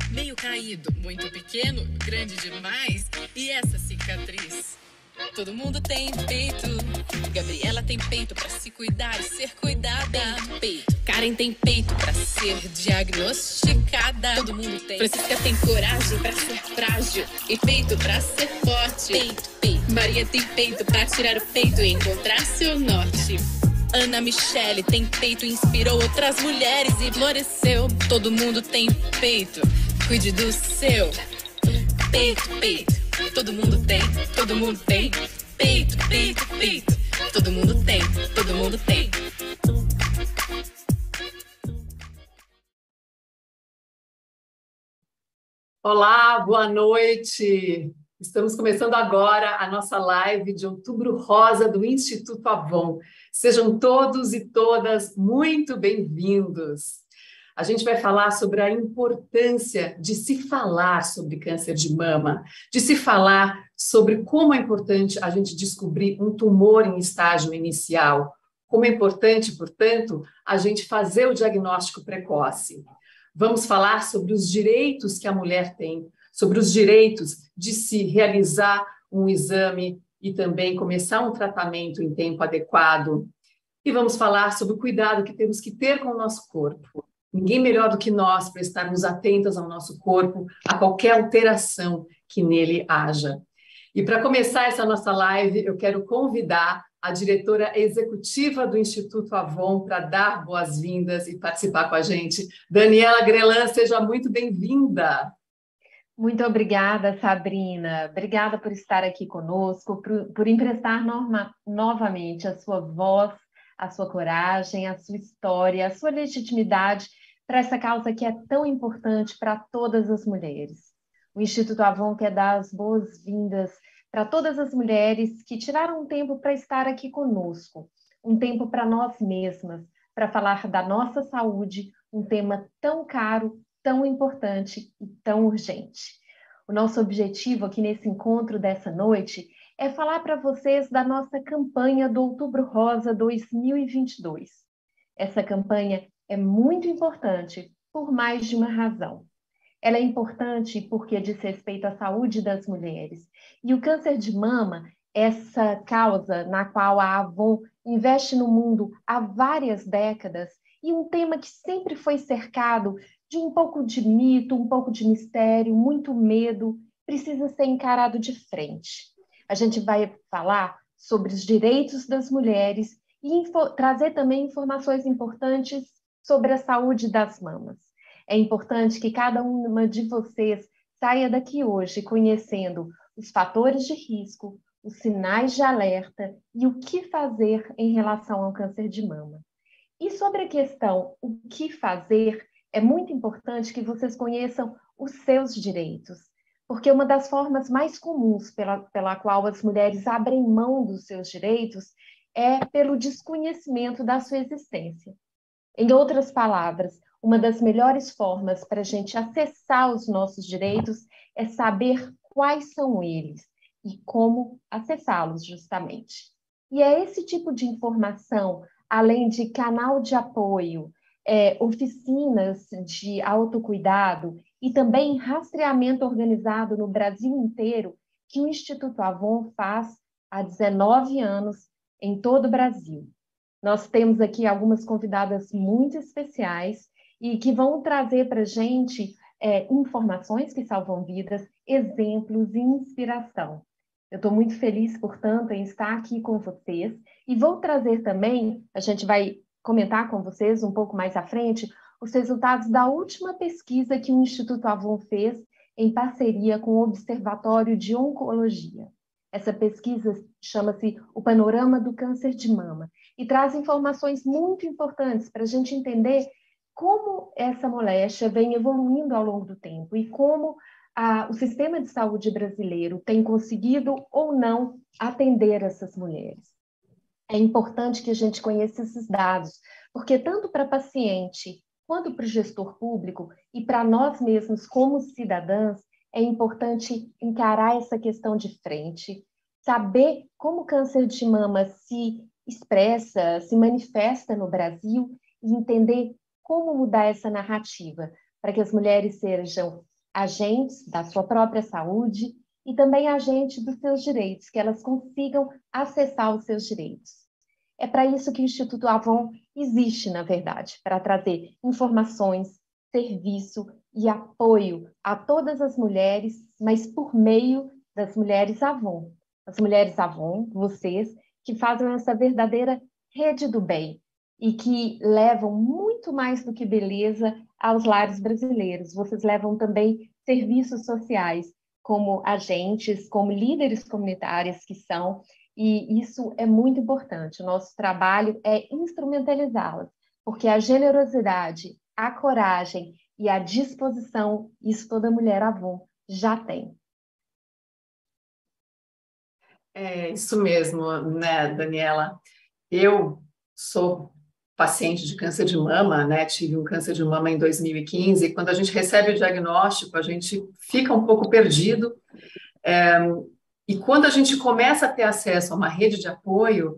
Meio caído, muito pequeno, grande demais. E essa cicatriz? Todo mundo tem peito. Gabriela tem peito pra se cuidar e ser cuidada. Peito. Karen tem peito pra ser diagnosticada. Todo mundo tem. Francisca tem coragem pra ser frágil e peito pra ser forte. Peito, peito. Maria tem peito pra tirar o peito e encontrar seu norte. Ana Michele tem peito, inspirou outras mulheres e floresceu. Todo mundo tem peito. Cuide do seu peito, peito. Todo mundo tem, todo mundo tem. Peito, peito, peito. Todo mundo tem, todo mundo tem. Olá, boa noite. Estamos começando agora a nossa live de Outubro Rosa do Instituto Avon. Sejam todos e todas muito bem-vindos. A gente vai falar sobre a importância de se falar sobre câncer de mama, de se falar sobre como é importante a gente descobrir um tumor em estágio inicial, como é importante, portanto, a gente fazer o diagnóstico precoce. Vamos falar sobre os direitos que a mulher tem, sobre os direitos de se realizar um exame e também começar um tratamento em tempo adequado. E vamos falar sobre o cuidado que temos que ter com o nosso corpo. Ninguém melhor do que nós para estarmos atentas ao nosso corpo, a qualquer alteração que nele haja. E para começar essa nossa live, eu quero convidar a diretora executiva do Instituto Avon para dar boas-vindas e participar com a gente. Daniela Grelan, seja muito bem-vinda. Muito obrigada, Sabrina. Obrigada por estar aqui conosco, por emprestar novamente a sua voz, a sua coragem, a sua história, a sua legitimidade para essa causa que é tão importante para todas as mulheres. O Instituto Avon quer dar as boas-vindas para todas as mulheres que tiraram um tempo para estar aqui conosco, um tempo para nós mesmas, para falar da nossa saúde, um tema tão caro, tão importante e tão urgente. O nosso objetivo aqui nesse encontro dessa noite é falar para vocês da nossa campanha do Outubro Rosa 2022. Essa campanha é muito importante por mais de uma razão. Ela é importante porque diz respeito à saúde das mulheres. E o câncer de mama, essa causa na qual a Avon investe no mundo há várias décadas, e um tema que sempre foi cercado de um pouco de mito, um pouco de mistério, muito medo, precisa ser encarado de frente. A gente vai falar sobre os direitos das mulheres e trazer também informações importantes sobre a saúde das mamas. É importante que cada uma de vocês saia daqui hoje conhecendo os fatores de risco, os sinais de alerta e o que fazer em relação ao câncer de mama. E sobre a questão o que fazer, é muito importante que vocês conheçam os seus direitos, porque uma das formas mais comuns pela qual as mulheres abrem mão dos seus direitos é pelo desconhecimento da sua existência. Em outras palavras, uma das melhores formas para a gente acessar os nossos direitos é saber quais são eles. e como acessá-los, justamente. E é esse tipo de informação, além de canal de apoio, oficinas de autocuidado e também rastreamento organizado no Brasil inteiro, que o Instituto Avon faz há 19 anos em todo o Brasil. Nós temos aqui algumas convidadas muito especiais e que vão trazer para a gente informações que salvam vidas, exemplos e inspiração. Eu estou muito feliz, portanto, em estar aqui com vocês e vou trazer também, a gente vai comentar com vocês um pouco mais à frente, os resultados da última pesquisa que o Instituto Avon fez em parceria com o Observatório de Oncologia. Essa pesquisa chama-se O Panorama do Câncer de Mama e traz informações muito importantes para a gente entender como essa moléstia vem evoluindo ao longo do tempo e como o sistema de saúde brasileiro tem conseguido ou não atender essas mulheres. É importante que a gente conheça esses dados, porque tanto para paciente quanto para o gestor público e para nós mesmos como cidadãs, é importante encarar essa questão de frente, saber como o câncer de mama se expressa, se manifesta no Brasil e entender como mudar essa narrativa para que as mulheres sejam agentes da sua própria saúde e também agentes dos seus direitos, que elas consigam acessar os seus direitos. É para isso que o Instituto Avon existe, na verdade, para trazer informações, serviço e apoio a todas as mulheres, mas por meio das mulheres Avon. As mulheres Avon, vocês, que fazem essa verdadeira rede do bem e que levam muito mais do que beleza aos lares brasileiros. Vocês levam também serviços sociais, como agentes, como líderes comunitários que são, e isso é muito importante. O nosso trabalho é instrumentalizá-las, porque a generosidade, a coragem e a disposição, isso toda mulher Avon já tem. É isso mesmo, né, Daniela? Eu sou paciente de câncer de mama, né? Tive um câncer de mama em 2015, e quando a gente recebe o diagnóstico, a gente fica um pouco perdido. E quando a gente começa a ter acesso a uma rede de apoio,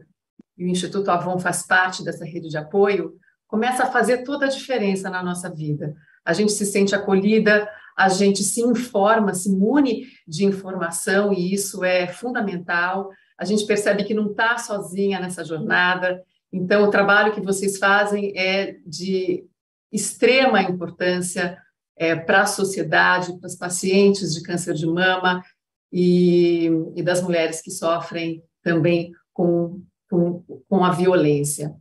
e o Instituto Avon faz parte dessa rede de apoio, começa a fazer toda a diferença na nossa vida. A gente se sente acolhida, a gente se informa, se mune de informação, e isso é fundamental. A gente percebe que não está sozinha nessa jornada. Então, o trabalho que vocês fazem é de extrema importância para a sociedade, para os pacientes de câncer de mama e das mulheres que sofrem também com a violência.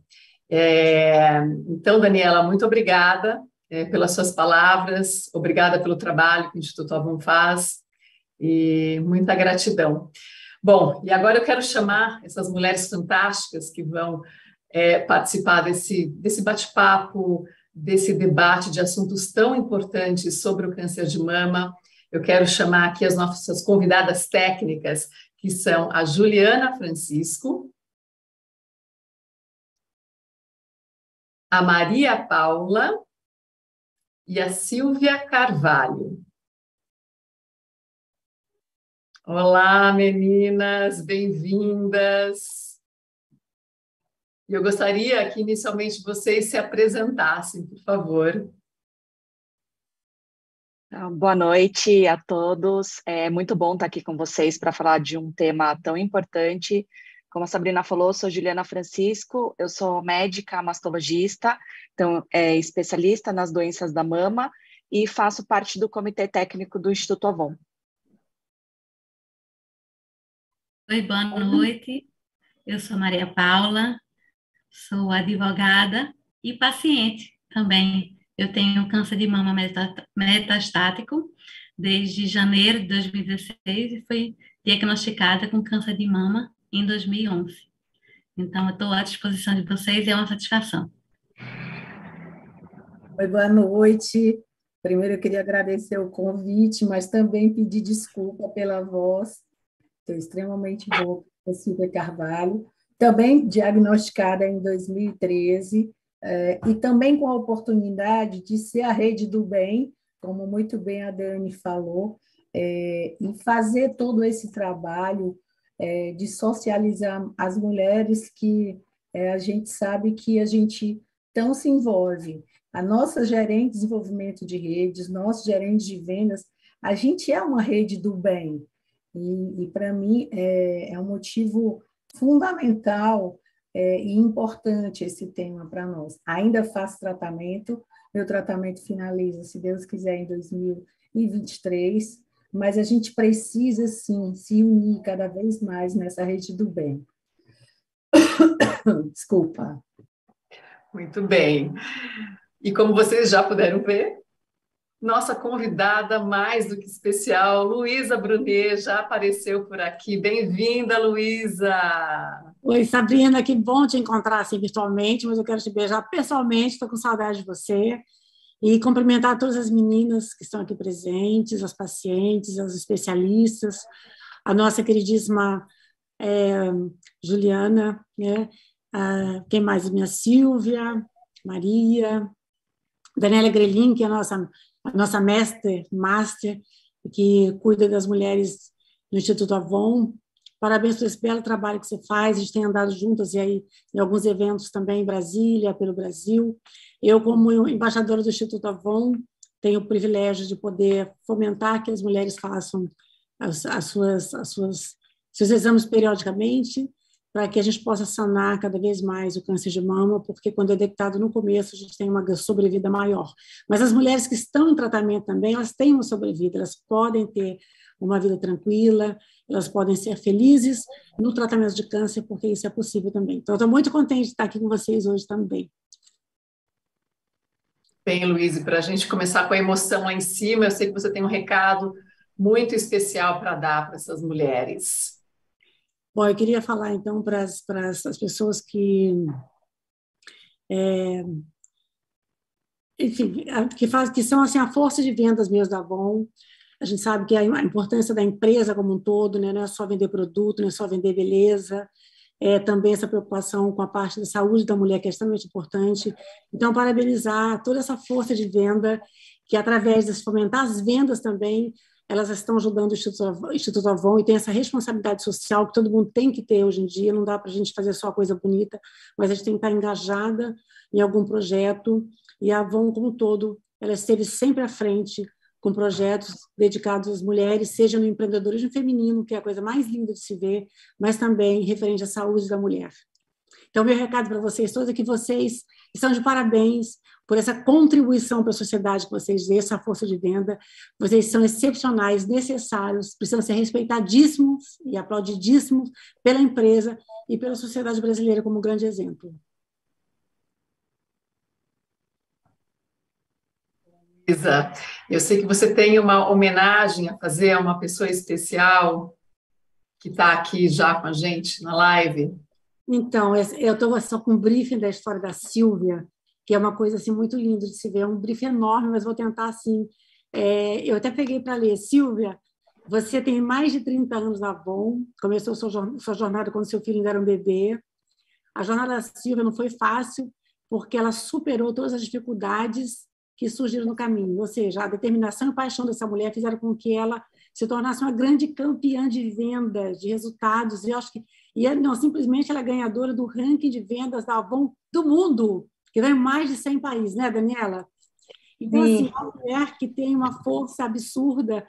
Então, Daniela, muito obrigada pelas suas palavras, obrigada pelo trabalho que o Instituto Avon faz, e muita gratidão. Bom, e agora eu quero chamar essas mulheres fantásticas que vão participar desse bate-papo, desse debate de assuntos tão importantes sobre o câncer de mama. Eu quero chamar aqui as nossas convidadas técnicas, que são a Juliana Francisco, a Maria Paula e a Silvia Carvalho. Olá, meninas, bem-vindas. Eu gostaria que, inicialmente, vocês se apresentassem, por favor. Boa noite a todos. É muito bom estar aqui com vocês para falar de um tema tão importante. Como a Sabrina falou, sou Juliana Francisco, eu sou médica mastologista, então especialista nas doenças da mama e faço parte do Comitê Técnico do Instituto Avon. Oi, boa noite. Eu sou Maria Paula, sou advogada e paciente também. Eu tenho câncer de mama metastático desde janeiro de 2016 e fui diagnosticada com câncer de mama em 2011. Então, eu estou à disposição de vocês e é uma satisfação. Oi, boa noite. Primeiro, eu queria agradecer o convite, mas também pedir desculpa pela voz. Estou extremamente boa, com a Silvia Carvalho. Também diagnosticada em 2013, e também com a oportunidade de ser a rede do bem, como muito bem a Dani falou, e fazer todo esse trabalho de socializar as mulheres que a gente sabe que a gente tão se envolve. A nossa gerente de desenvolvimento de redes, nosso gerente de vendas, a gente é uma rede do bem. E para mim, é um motivo fundamental e importante esse tema para nós. Ainda faço tratamento, meu tratamento finaliza, se Deus quiser, em 2023, mas a gente precisa, sim, se unir cada vez mais nessa rede do bem. Desculpa. Muito bem. E como vocês já puderam ver, nossa convidada mais do que especial, Luísa Brunet, já apareceu por aqui. Bem-vinda, Luísa! Oi, Sabrina, que bom te encontrar assim virtualmente, mas eu quero te beijar pessoalmente, estou com saudade de você. E cumprimentar todas as meninas que estão aqui presentes, as pacientes, as especialistas, a nossa queridíssima Juliana, né? Quem mais? Minha Silvia, Maria, Daniela Grelin, que é a nossa master, que cuida das mulheres no Instituto Avon. Parabéns por esse belo trabalho que você faz, a gente tem andado juntas e aí em alguns eventos também em Brasília, pelo Brasil. Eu, como embaixadora do Instituto Avon, tenho o privilégio de poder fomentar que as mulheres façam seus exames periodicamente, para que a gente possa sanar cada vez mais o câncer de mama, porque quando é detectado no começo, a gente tem uma sobrevida maior. Mas as mulheres que estão em tratamento também, elas têm uma sobrevida, elas podem ter uma vida tranquila, elas podem ser felizes no tratamento de câncer, porque isso é possível também. Então, eu estou muito contente de estar aqui com vocês hoje também. Bem, Luísa, para a gente começar com a emoção lá em cima, eu sei que você tem um recado muito especial para dar para essas mulheres. Bom, eu queria falar, então, para as pessoas que... enfim, que são assim, a força de vendas mesmo da Avon. A gente sabe que a importância da empresa como um todo, né, não é só vender produto, não é só vender beleza, também essa preocupação com a parte da saúde da mulher, que é extremamente importante. Então, parabenizar toda essa força de venda, que através de fomentar as vendas também, elas estão ajudando o Instituto Avon e tem essa responsabilidade social que todo mundo tem que ter hoje em dia, não dá para a gente fazer só coisa bonita, mas a gente tem que estar engajada em algum projeto, e a Avon como um todo, ela esteve sempre à frente com projetos dedicados às mulheres, seja no empreendedorismo feminino, que é a coisa mais linda de se ver, mas também referente à saúde da mulher. Então, meu recado para vocês todos é que vocês estão de parabéns por essa contribuição para a sociedade que vocês dêem, essa força de venda. Vocês são excepcionais, necessários, precisam ser respeitadíssimos e aplaudidíssimos pela empresa e pela sociedade brasileira como um grande exemplo. Luísa, eu sei que você tem uma homenagem a fazer a uma pessoa especial que está aqui já com a gente na live. Então, eu estou só com um briefing da história da Silvia, que é uma coisa assim, muito linda de se ver, é um briefing enorme, mas vou tentar assim. Eu até peguei para ler. Silvia, você tem mais de 30 anos na Avon, começou sua jornada quando seu filho ainda era um bebê. A jornada da Silvia não foi fácil, porque ela superou todas as dificuldades que surgiram no caminho, ou seja, a determinação e a paixão dessa mulher fizeram com que ela se tornasse uma grande campeã de vendas, de resultados, e eu acho que não, simplesmente ela é ganhadora do ranking de vendas da Avon do mundo, que vem em mais de 100 países, né, Daniela? Então, assim, é uma mulher que tem uma força absurda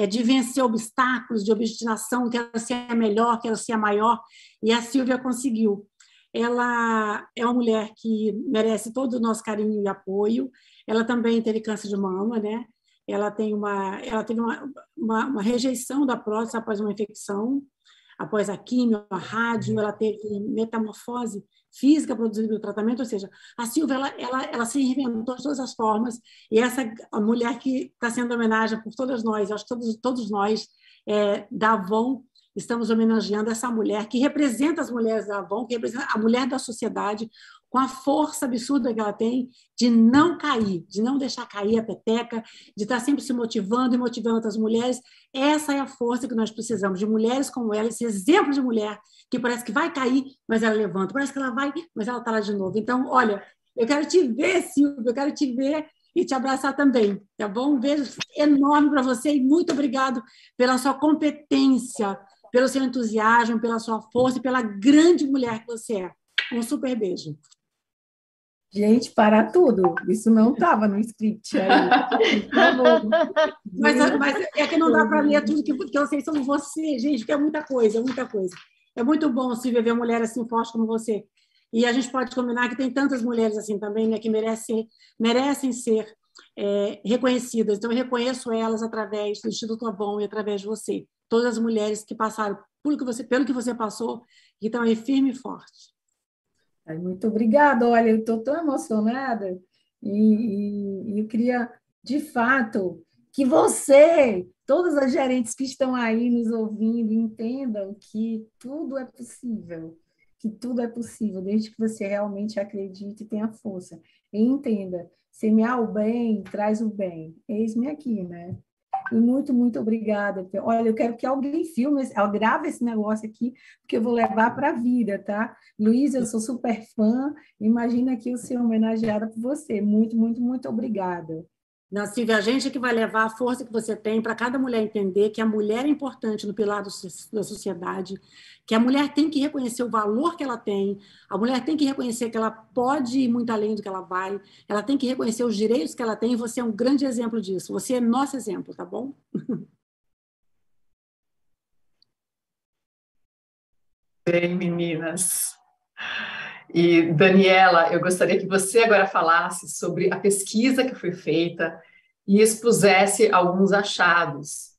de vencer obstáculos, de obstinação, quer ser a melhor, quer ser a maior, e a Silvia conseguiu. Ela é uma mulher que merece todo o nosso carinho e apoio. Ela também teve câncer de mama, né? Ela teve uma rejeição da próstata após uma infecção, após a quimio, a rádio, ela teve metamorfose física produzida pelo tratamento, ou seja, a Silvia ela se reinventou de todas as formas, e essa a mulher que está sendo homenagem por todas nós, acho que todos nós da Avon, estamos homenageando essa mulher que representa as mulheres da Avon, que representa a mulher da sociedade, com a força absurda que ela tem de não cair, de não deixar cair a peteca, de estar sempre se motivando e motivando outras mulheres. Essa é a força que nós precisamos, de mulheres como ela, esse exemplo de mulher que parece que vai cair, mas ela levanta, parece que ela vai, mas ela está lá de novo. Então, olha, eu quero te ver, Silvia, eu quero te ver e te abraçar também, tá bom? Um beijo enorme para você e muito obrigado pela sua competência, pelo seu entusiasmo, pela sua força e pela grande mulher que você é. Um super beijo. Gente, para tudo. Isso não estava no script aí. Por favor. Mas é que não dá para ler tudo que vocês são você, gente, porque é muita coisa, é muita coisa. É muito bom, Silvia, ver mulher assim forte como você. E a gente pode combinar que tem tantas mulheres assim também, né, que merecem ser reconhecidas. Então, eu reconheço elas através do Instituto Avon e através de você. Todas as mulheres que passaram pelo que você passou e estão aí firme e forte. Muito obrigada. Olha, eu estou tão emocionada e eu queria, de fato, que você, todas as gerentes que estão aí nos ouvindo, entendam que tudo é possível, desde que você realmente acredite e tenha força. E entenda, semear o bem traz o bem. Eis-me aqui, né? E muito, muito obrigada. Olha, eu quero que alguém grave esse negócio aqui, porque eu vou levar para a vida, tá? Luísa, eu sou super fã. Imagina aqui eu ser homenageada por você. Muito, muito, muito obrigada. Não, Silvia, a gente é que vai levar a força que você tem para cada mulher entender que a mulher é importante no pilar da sociedade, que a mulher tem que reconhecer o valor que ela tem, a mulher tem que reconhecer que ela pode ir muito além do que ela vai, ela tem que reconhecer os direitos que ela tem, e você é um grande exemplo disso. Você é nosso exemplo, tá bom? Bem, meninas. E, Daniela, eu gostaria que você agora falasse sobre a pesquisa que foi feita e expusesse alguns achados.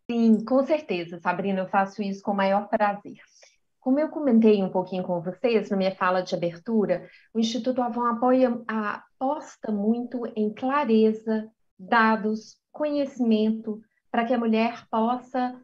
Sim, com certeza, Sabrina, eu faço isso com o maior prazer. Como eu comentei um pouquinho com vocês na minha fala de abertura, o Instituto Avon aposta muito em clareza, dados, conhecimento, para que a mulher possa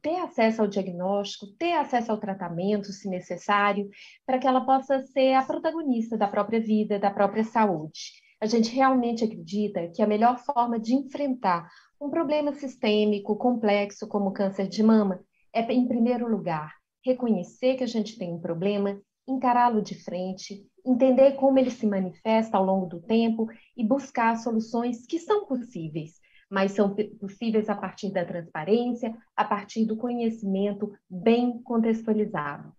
ter acesso ao diagnóstico, ter acesso ao tratamento, se necessário, para que ela possa ser a protagonista da própria vida, da própria saúde. A gente realmente acredita que a melhor forma de enfrentar um problema sistêmico complexo como o câncer de mama é, em primeiro lugar, reconhecer que a gente tem um problema, encará-lo de frente, entender como ele se manifesta ao longo do tempo e buscar soluções que são possíveis, mas são possíveis a partir da transparência, a partir do conhecimento bem contextualizado.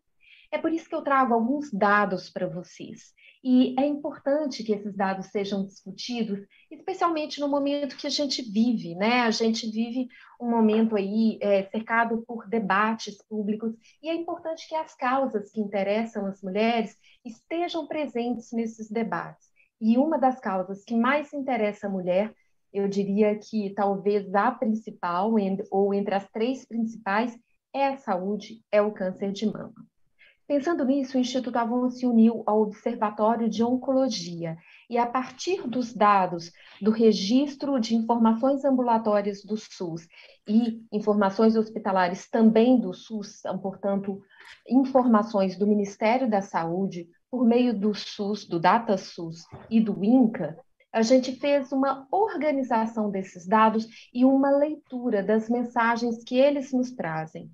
É por isso que eu trago alguns dados para vocês. E é importante que esses dados sejam discutidos, especialmente no momento que a gente vive, né? A gente vive um momento aí cercado por debates públicos, e é importante que as causas que interessam as mulheres estejam presentes nesses debates. E uma das causas que mais interessa a mulher, eu diria que talvez a principal, ou entre as três principais, é a saúde, é o câncer de mama. Pensando nisso, o Instituto Avon se uniu ao Observatório de Oncologia e, a partir dos dados do Registro de Informações Ambulatórias do SUS e informações hospitalares também do SUS, são, portanto, informações do Ministério da Saúde, por meio do SUS, do DataSUS e do INCA, a gente fez uma organização desses dados e uma leitura das mensagens que eles nos trazem.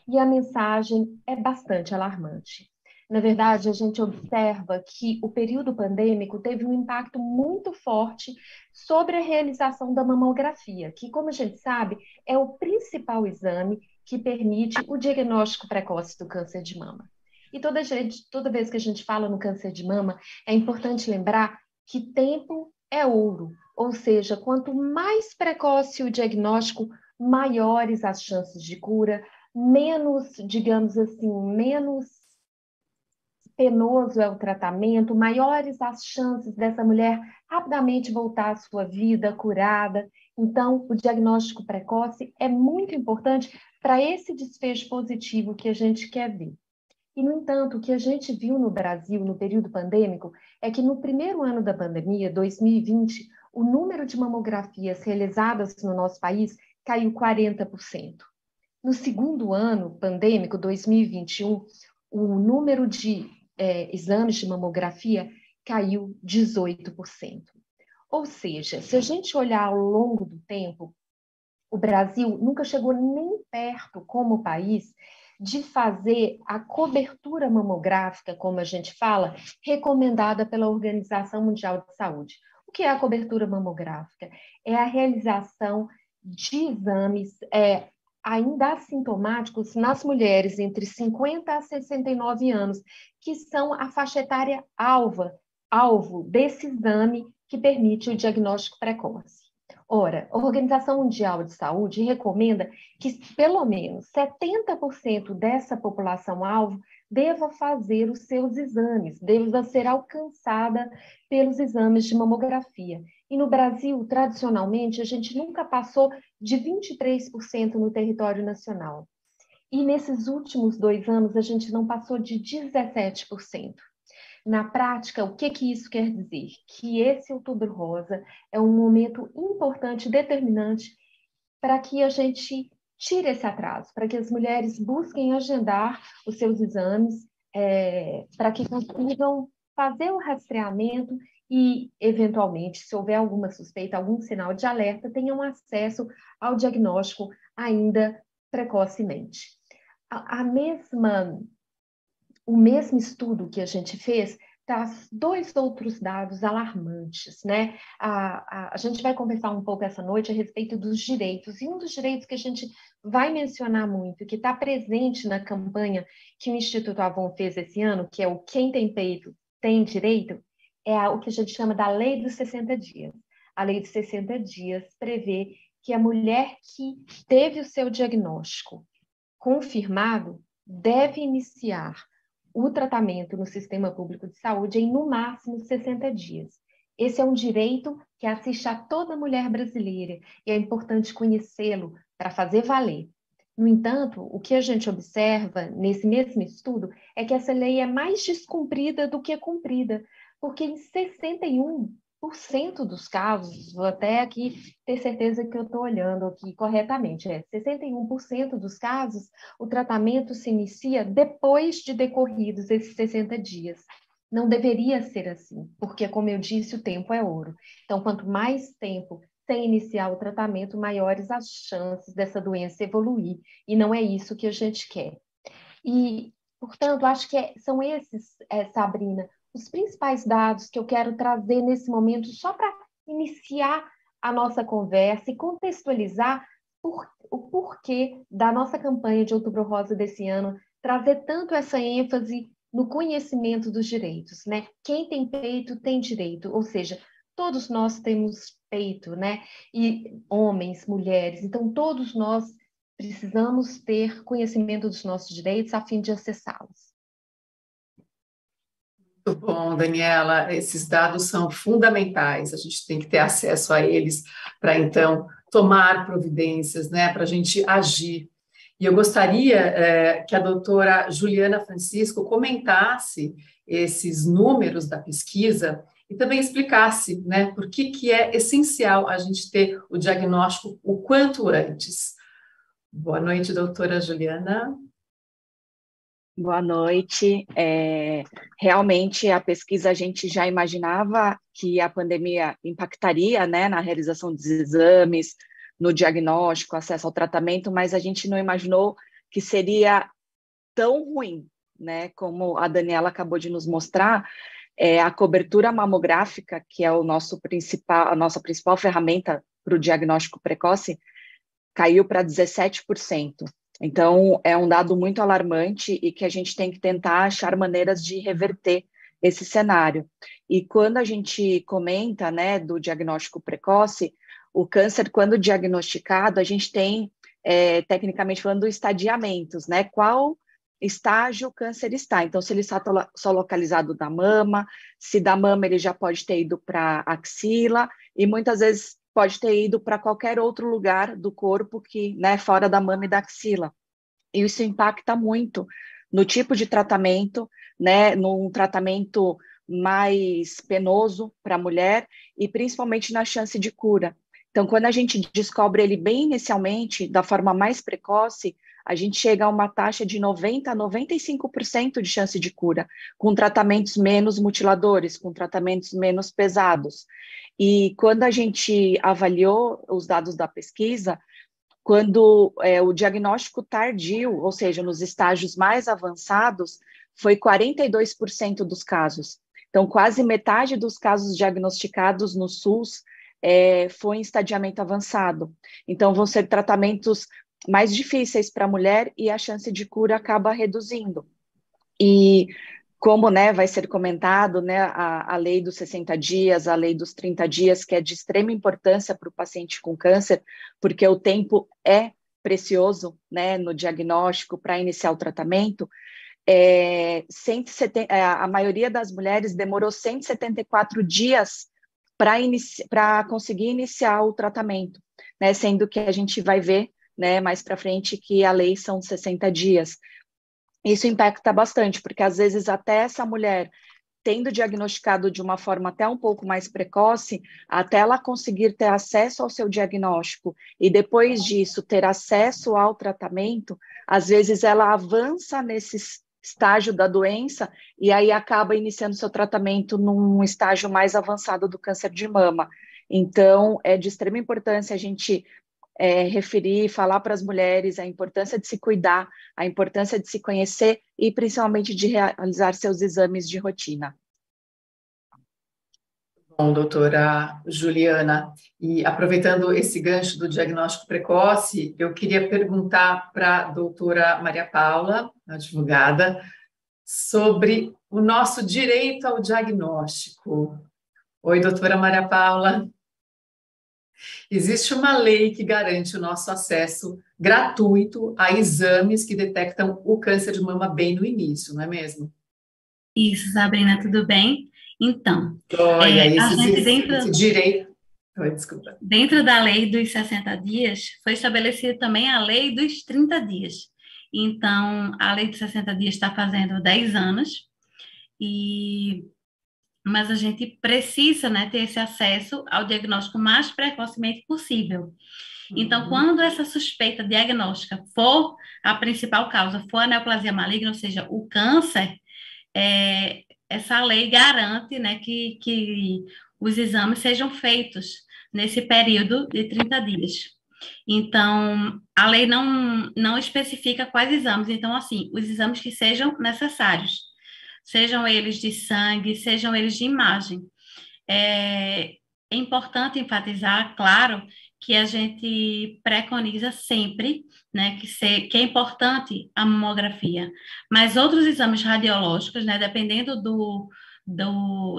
E a mensagem é bastante alarmante. Na verdade, a gente observa que o período pandêmico teve um impacto muito forte sobre a realização da mamografia, que, como a gente sabe, é o principal exame que permite o diagnóstico precoce do câncer de mama. E toda vez que a gente fala no câncer de mama, é importante lembrar que tempo é ouro, ou seja, quanto mais precoce o diagnóstico, maiores as chances de cura, menos, digamos assim, menos penoso é o tratamento, maiores as chances dessa mulher rapidamente voltar à sua vida curada. Então, o diagnóstico precoce é muito importante para esse desfecho positivo que a gente quer ver. E, no entanto, o que a gente viu no Brasil no período pandêmico é que no primeiro ano da pandemia, 2020, o número de mamografias realizadas no nosso país caiu 40%. No segundo ano pandêmico, 2021, o número de exames de mamografia caiu 18%. Ou seja, se a gente olhar ao longo do tempo, o Brasil nunca chegou nem perto como país de fazer a cobertura mamográfica, como a gente fala, recomendada pela Organização Mundial de Saúde. O que é a cobertura mamográfica? É a realização de exames ainda assintomáticos nas mulheres entre 50 a 69 anos, que são a faixa etária alvo desse exame que permite o diagnóstico precoce. Ora, a Organização Mundial de Saúde recomenda que pelo menos 70% dessa população-alvo deva fazer os seus exames, deva ser alcançada pelos exames de mamografia. E no Brasil, tradicionalmente, a gente nunca passou de 23% no território nacional. E nesses últimos 2 anos, a gente não passou de 17%. Na prática, o que isso quer dizer? Que esse Outubro Rosa é um momento importante, determinante, para que a gente tire esse atraso, para que as mulheres busquem agendar os seus exames, para que consigam fazer o rastreamento e, eventualmente, se houver alguma suspeita, algum sinal de alerta, tenham acesso ao diagnóstico ainda precocemente. O mesmo estudo que a gente fez traz 2 outros dados alarmantes, né? A gente vai conversar um pouco essa noite a respeito dos direitos, e um dos direitos que a gente vai mencionar muito, que está presente na campanha que o Instituto Avon fez esse ano, que é o Quem Tem Peito Tem Direito, é o que a gente chama da Lei dos 60 dias. A Lei dos 60 dias prevê que a mulher que teve o seu diagnóstico confirmado deve iniciar o tratamento no sistema público de saúde em, no máximo, 60 dias. Esse é um direito que assiste a toda mulher brasileira e é importante conhecê-lo para fazer valer. No entanto, o que a gente observa nesse mesmo estudo é que essa lei é mais descumprida do que cumprida, porque em 61% dos casos, vou até aqui ter certeza que eu estou olhando aqui corretamente, 61% dos casos, o tratamento se inicia depois de decorridos esses 60 dias. Não deveria ser assim, porque, como eu disse, o tempo é ouro. Então, quanto mais tempo sem iniciar o tratamento, maiores as chances dessa doença evoluir, e não é isso que a gente quer. E, portanto, acho que são esses, Sabrina, os principais dados que eu quero trazer nesse momento, só para iniciar a nossa conversa e contextualizar o porquê da nossa campanha de Outubro Rosa desse ano, trazer tanto essa ênfase no conhecimento dos direitos, né? Quem tem peito tem direito, ou seja, todos nós temos peito, né? E homens, mulheres, então todos nós precisamos ter conhecimento dos nossos direitos a fim de acessá-los. Muito bom, Daniela. Esses dados são fundamentais, a gente tem que ter acesso a eles para, então, tomar providências, né, para a gente agir. E eu gostaria que a doutora Juliana Francisco comentasse esses números da pesquisa e também explicasse, né, por que é essencial a gente ter o diagnóstico o quanto antes. Boa noite, doutora Juliana. Boa noite. Realmente, a pesquisa a gente já imaginava que a pandemia impactaria, né, na realização dos exames, no diagnóstico, acesso ao tratamento, mas a gente não imaginou que seria tão ruim, né, como a Daniela acabou de nos mostrar. A cobertura mamográfica, que é a nossa principal ferramenta para o diagnóstico precoce, caiu para 17%. Então, é um dado muito alarmante e que a gente tem que tentar achar maneiras de reverter esse cenário. E quando a gente comenta, né, do diagnóstico precoce, o câncer, quando diagnosticado, a gente tem, tecnicamente falando, estadiamentos, né? Qual estágio o câncer está. Então, se ele está só localizado na mama, se da mama ele já pode ter ido para a axila, e muitas vezes pode ter ido para qualquer outro lugar do corpo que, né, fora da mama e da axila. E isso impacta muito no tipo de tratamento, né, num tratamento mais penoso para a mulher e principalmente na chance de cura. Então, quando a gente descobre ele bem inicialmente, da forma mais precoce, a gente chega a uma taxa de 90% a 95% de chance de cura, com tratamentos menos mutiladores, com tratamentos menos pesados. E quando a gente avaliou os dados da pesquisa, quando o diagnóstico tardio, ou seja, nos estágios mais avançados, foi 42% dos casos. Então, quase metade dos casos diagnosticados no SUS foi em estadiamento avançado. Então, vão ser tratamentos mais difíceis para a mulher e a chance de cura acaba reduzindo. E como, né, vai ser comentado, né, a lei dos 60 dias, a lei dos 30 dias, que é de extrema importância para o paciente com câncer, porque o tempo é precioso, né, no diagnóstico para iniciar o tratamento. 170, a maioria das mulheres demorou 174 dias para conseguir iniciar o tratamento, né, sendo que a gente vai ver, né, mais para frente que a lei são 60 dias. Isso impacta bastante, porque às vezes até essa mulher, tendo diagnosticado de uma forma até um pouco mais precoce, até ela conseguir ter acesso ao seu diagnóstico e depois disso ter acesso ao tratamento, às vezes ela avança nesse estágio da doença e aí acaba iniciando seu tratamento num estágio mais avançado do câncer de mama. Então, é de extrema importância a gente referir, falar para as mulheres a importância de se cuidar, a importância de se conhecer e principalmente de realizar seus exames de rotina. Bom, doutora Juliana, e aproveitando esse gancho do diagnóstico precoce, eu queria perguntar para a doutora Maria Paula, advogada, sobre o nosso direito ao diagnóstico. Oi, doutora Maria Paula. Existe uma lei que garante o nosso acesso gratuito a exames que detectam o câncer de mama bem no início, não é mesmo? Isso, Sabrina, tudo bem? Então, Olha, esse direito... Oi, desculpa. Dentro da lei dos 60 dias, foi estabelecida também a lei dos 30 dias. Então, a lei dos 60 dias está fazendo 10 anos, mas a gente precisa, né, ter esse acesso ao diagnóstico mais precocemente possível. Então, quando essa suspeita diagnóstica for a principal causa, for a neoplasia maligna, ou seja, o câncer, essa lei garante, né, que os exames sejam feitos nesse período de 30 dias. Então, a lei não especifica quais exames. Então, assim, os exames que sejam necessários, sejam eles de sangue, sejam eles de imagem. É importante enfatizar, claro, que a gente preconiza sempre, né, que é importante a mamografia, mas outros exames radiológicos, né, dependendo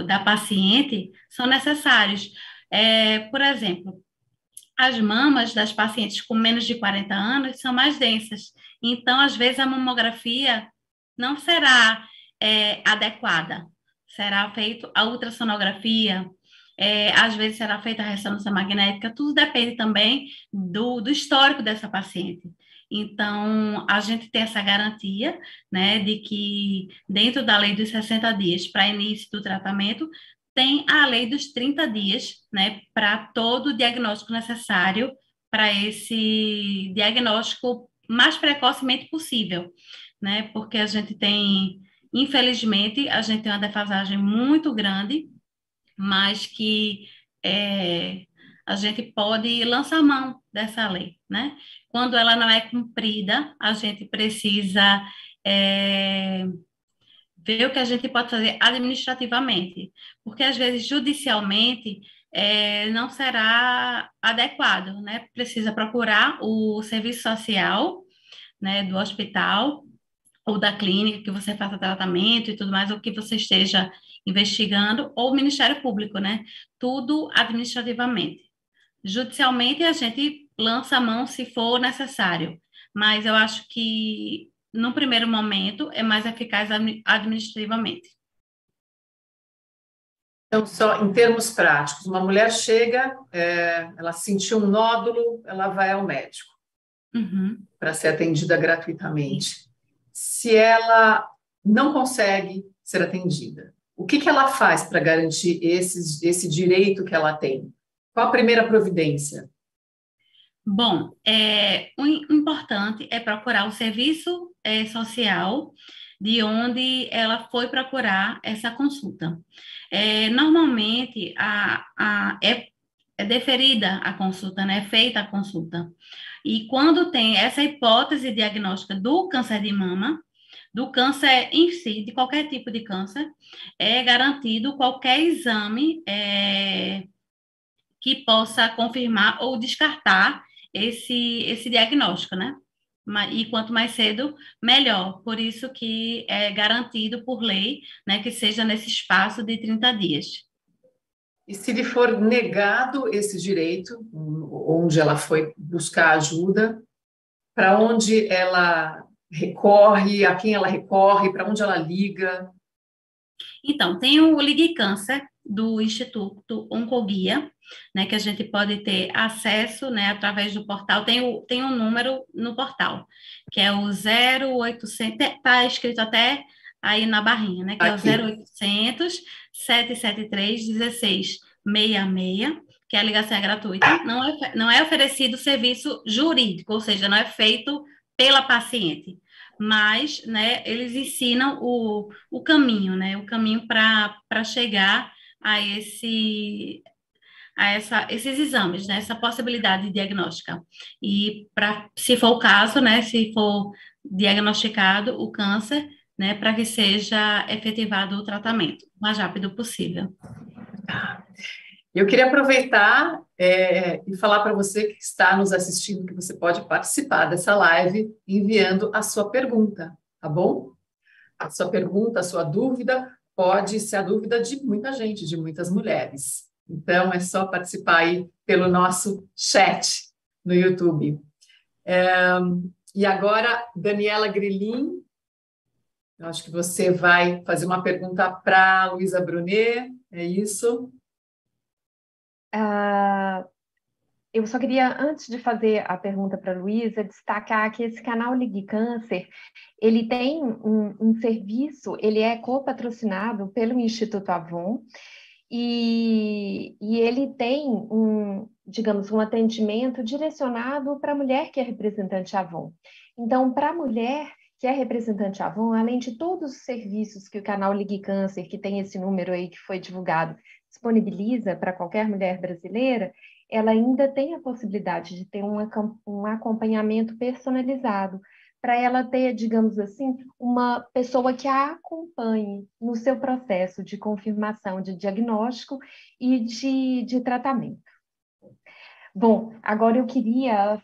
da paciente, são necessários. Por exemplo, as mamas das pacientes com menos de 40 anos são mais densas, então, às vezes, a mamografia não será adequada, será feita a ultrassonografia, às vezes será feita a ressonância magnética, tudo depende também do histórico dessa paciente. Então, a gente tem essa garantia, né, de que dentro da lei dos 60 dias para início do tratamento, tem a lei dos 30 dias, né, para todo o diagnóstico necessário para esse diagnóstico mais precocemente possível, né, porque a gente tem, infelizmente, a gente tem uma defasagem muito grande, mas que a gente pode lançar mão dessa lei, né? Quando ela não é cumprida, a gente precisa ver o que a gente pode fazer administrativamente, porque às vezes judicialmente não será adequado, né? Precisa procurar o serviço social, né, do hospital ou da clínica que você faça tratamento e tudo mais, ou que você esteja investigando, ou o Ministério Público, né? Tudo administrativamente. Judicialmente, a gente lança a mão se for necessário, mas eu acho que, no primeiro momento, é mais eficaz administrativamente. Então, só em termos práticos, uma mulher chega, ela sentiu um nódulo, ela vai ao médico para ser atendida gratuitamente. Se ela não consegue ser atendida, o que ela faz para garantir esse direito que ela tem? Qual a primeira providência? Bom, o importante é procurar o serviço social de onde ela foi procurar essa consulta. Normalmente, é deferida a consulta, né? É feita a consulta. E quando tem essa hipótese diagnóstica do câncer de mama, do câncer em si, de qualquer tipo de câncer, é garantido qualquer exame que possa confirmar ou descartar esse diagnóstico, né? E quanto mais cedo, melhor. Por isso que é garantido por lei, né, que seja nesse espaço de 30 dias. E se lhe for negado esse direito, onde ela foi buscar ajuda, para onde ela recorre, a quem ela recorre, para onde ela liga? Então, tem o Ligue Câncer do Instituto Oncoguia, né, que a gente pode ter acesso, né, através do portal. Tem um número no portal, que é o 0800, está escrito até aí na barrinha, né, que aqui. É o 0800 773 1666, que a ligação é gratuita. Não é oferecido serviço jurídico, ou seja, não é feito pela paciente, mas, né, eles ensinam o caminho, né, o caminho para chegar a esses exames, né, essa possibilidade diagnóstica. E, se for o caso, né, se for diagnosticado o câncer, né, para que seja efetivado o tratamento o mais rápido possível. Eu queria aproveitar e falar para você que está nos assistindo que você pode participar dessa live enviando a sua pergunta, tá bom? A sua pergunta, a sua dúvida pode ser a dúvida de muita gente, de muitas mulheres. Então, é só participar aí pelo nosso chat no YouTube. E agora, Daniela Grilin, eu acho que você vai fazer uma pergunta para a Luísa Brunet, é isso? Eu só queria, antes de fazer a pergunta para a Luísa, destacar que esse canal Ligue Câncer, ele tem um serviço, ele é copatrocinado pelo Instituto Avon, e ele tem digamos, um atendimento direcionado para a mulher que é representante Avon. Então, para a mulher que é representante Avon, além de todos os serviços que o canal Ligue Câncer, que tem esse número aí que foi divulgado, disponibiliza para qualquer mulher brasileira, ela ainda tem a possibilidade de ter um acompanhamento personalizado, para ela ter, digamos assim, uma pessoa que a acompanhe no seu processo de confirmação de diagnóstico e de tratamento. Bom, agora eu queria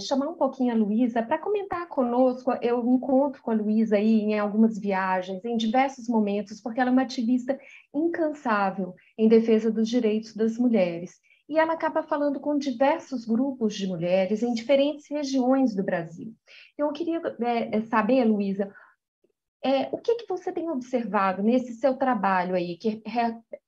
chamar um pouquinho a Luísa para comentar conosco. Eu me encontro com a Luísa aí em algumas viagens, em diversos momentos, porque ela é uma ativista incansável em defesa dos direitos das mulheres. E ela acaba falando com diversos grupos de mulheres em diferentes regiões do Brasil. Então, eu queria saber, Luísa, o que você tem observado nesse seu trabalho aí, que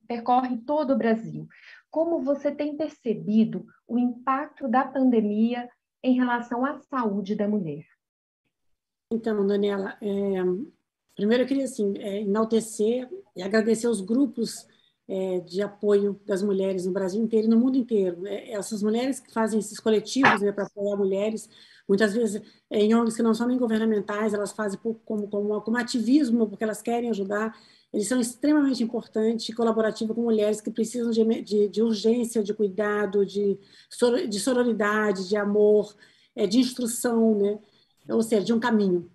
percorre todo o Brasil? Como você tem percebido o impacto da pandemia em relação à saúde da mulher? Então, Daniela, primeiro eu queria assim, enaltecer e agradecer os grupos de apoio das mulheres no Brasil inteiro e no mundo inteiro. Essas mulheres que fazem esses coletivos, né, para apoiar mulheres, muitas vezes em ONGs que não são nem governamentais, elas fazem como ativismo, porque elas querem ajudar. Eles são extremamente importantes e colaborativos com mulheres que precisam de urgência, de cuidado, de sororidade, de amor, de instrução, né? Ou seja, de um caminho.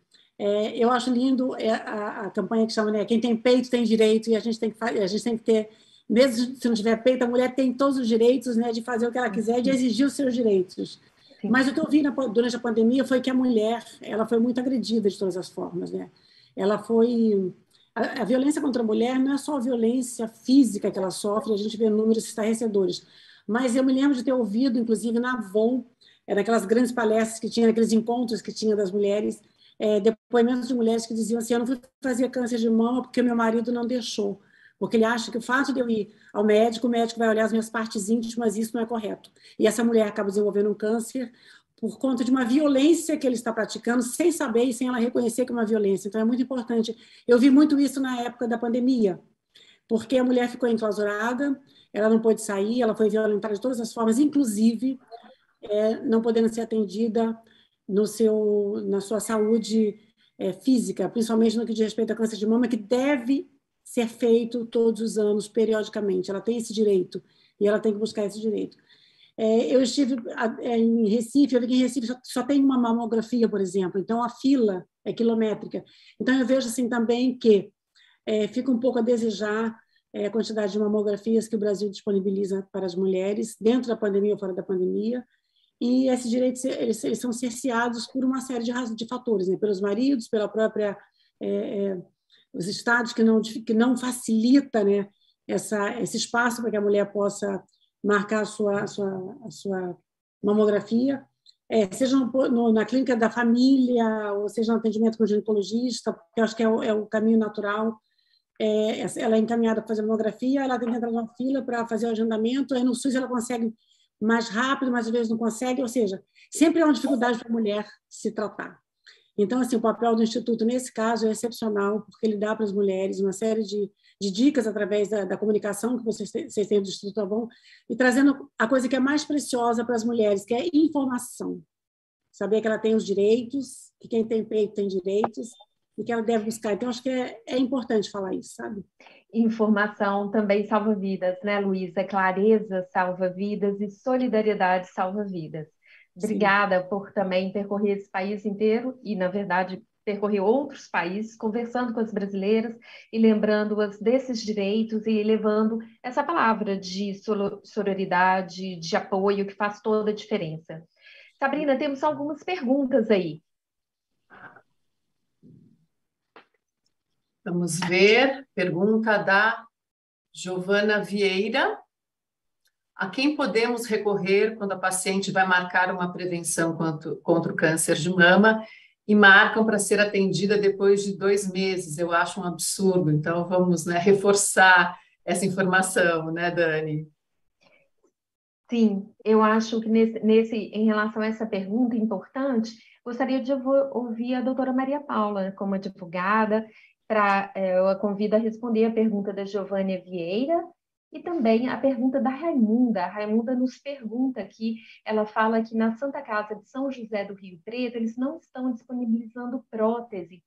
Eu acho lindo a campanha que chama, né, quem tem peito tem direito, e a gente tem que ter, mesmo se não tiver peito, a mulher tem todos os direitos, né, de fazer o que ela quiser, de exigir os seus direitos. Sim. Mas o que eu vi durante a pandemia foi que a mulher ela foi muito agredida de todas as formas, né? Ela foi... A violência contra a mulher não é só a violência física que ela sofre, a gente vê números estarrecedores. Mas eu me lembro de ter ouvido, inclusive na Avon, naquelas grandes palestras que tinha, aqueles encontros que tinha das mulheres, depoimentos de mulheres que diziam assim: eu não fui fazer câncer de mama porque meu marido não deixou, porque ele acha que o fato de eu ir ao médico, o médico vai olhar as minhas partes íntimas, isso não é correto. E essa mulher acaba desenvolvendo um câncer por conta de uma violência que ele está praticando, sem saber e sem ela reconhecer que é uma violência. Então, é muito importante. Eu vi muito isso na época da pandemia, porque a mulher ficou enclausurada, ela não pôde sair, ela foi violentada de todas as formas, inclusive não podendo ser atendida na sua saúde física, principalmente no que diz respeito ao câncer de mama, que deve ser feito todos os anos, periodicamente. Ela tem esse direito, e ela tem que buscar esse direito. Eu estive em Recife, eu vi que em Recife só tem uma mamografia, por exemplo, então a fila é quilométrica. Então, eu vejo assim também que fica um pouco a desejar a quantidade de mamografias que o Brasil disponibiliza para as mulheres, dentro da pandemia ou fora da pandemia, e esses direitos eles são cerceados por uma série de fatores, né? Pelos maridos, pela própria os estados que não facilita, né, esse espaço para que a mulher possa marcar a sua mamografia, seja na clínica da família, ou seja no atendimento com o ginecologista, porque eu acho que é o caminho natural. Ela é encaminhada para fazer mamografia, ela tem que entrar numa fila para fazer o agendamento, aí no SUS ela consegue mais rápido, mas às vezes não consegue, ou seja, sempre é uma dificuldade para a mulher se tratar. Então, assim, o papel do Instituto, nesse caso, é excepcional, porque ele dá para as mulheres uma série de dicas através da comunicação que vocês têm do Instituto Avon, e trazendo a coisa que é mais preciosa para as mulheres, que é informação. Saber que ela tem os direitos, que quem tem peito tem direitos, e que ela deve buscar. Então, acho que é importante falar isso, sabe? Informação também salva vidas, né, Luísa? Clareza salva vidas e solidariedade salva vidas. Obrigada por também percorrer esse país inteiro e, na verdade, percorrer outros países, conversando com as brasileiras e lembrando-as desses direitos e levando essa palavra de sororidade, de apoio, que faz toda a diferença. Sabrina, temos algumas perguntas aí. Vamos ver. Pergunta da Giovana Vieira. A quem podemos recorrer quando a paciente vai marcar uma prevenção contra o câncer de mama e marcam para ser atendida depois de 2 meses? Eu acho um absurdo. Então, vamos, né, reforçar essa informação, né, Dani? Sim, eu acho que em relação a essa pergunta importante, gostaria de ouvir a doutora Maria Paula como advogada, eu a convido a responder a pergunta da Giovânia Vieira e também a pergunta da Raimunda. A Raimunda nos pergunta aqui, ela fala que na Santa Casa de São José do Rio Preto, eles não estão disponibilizando prótese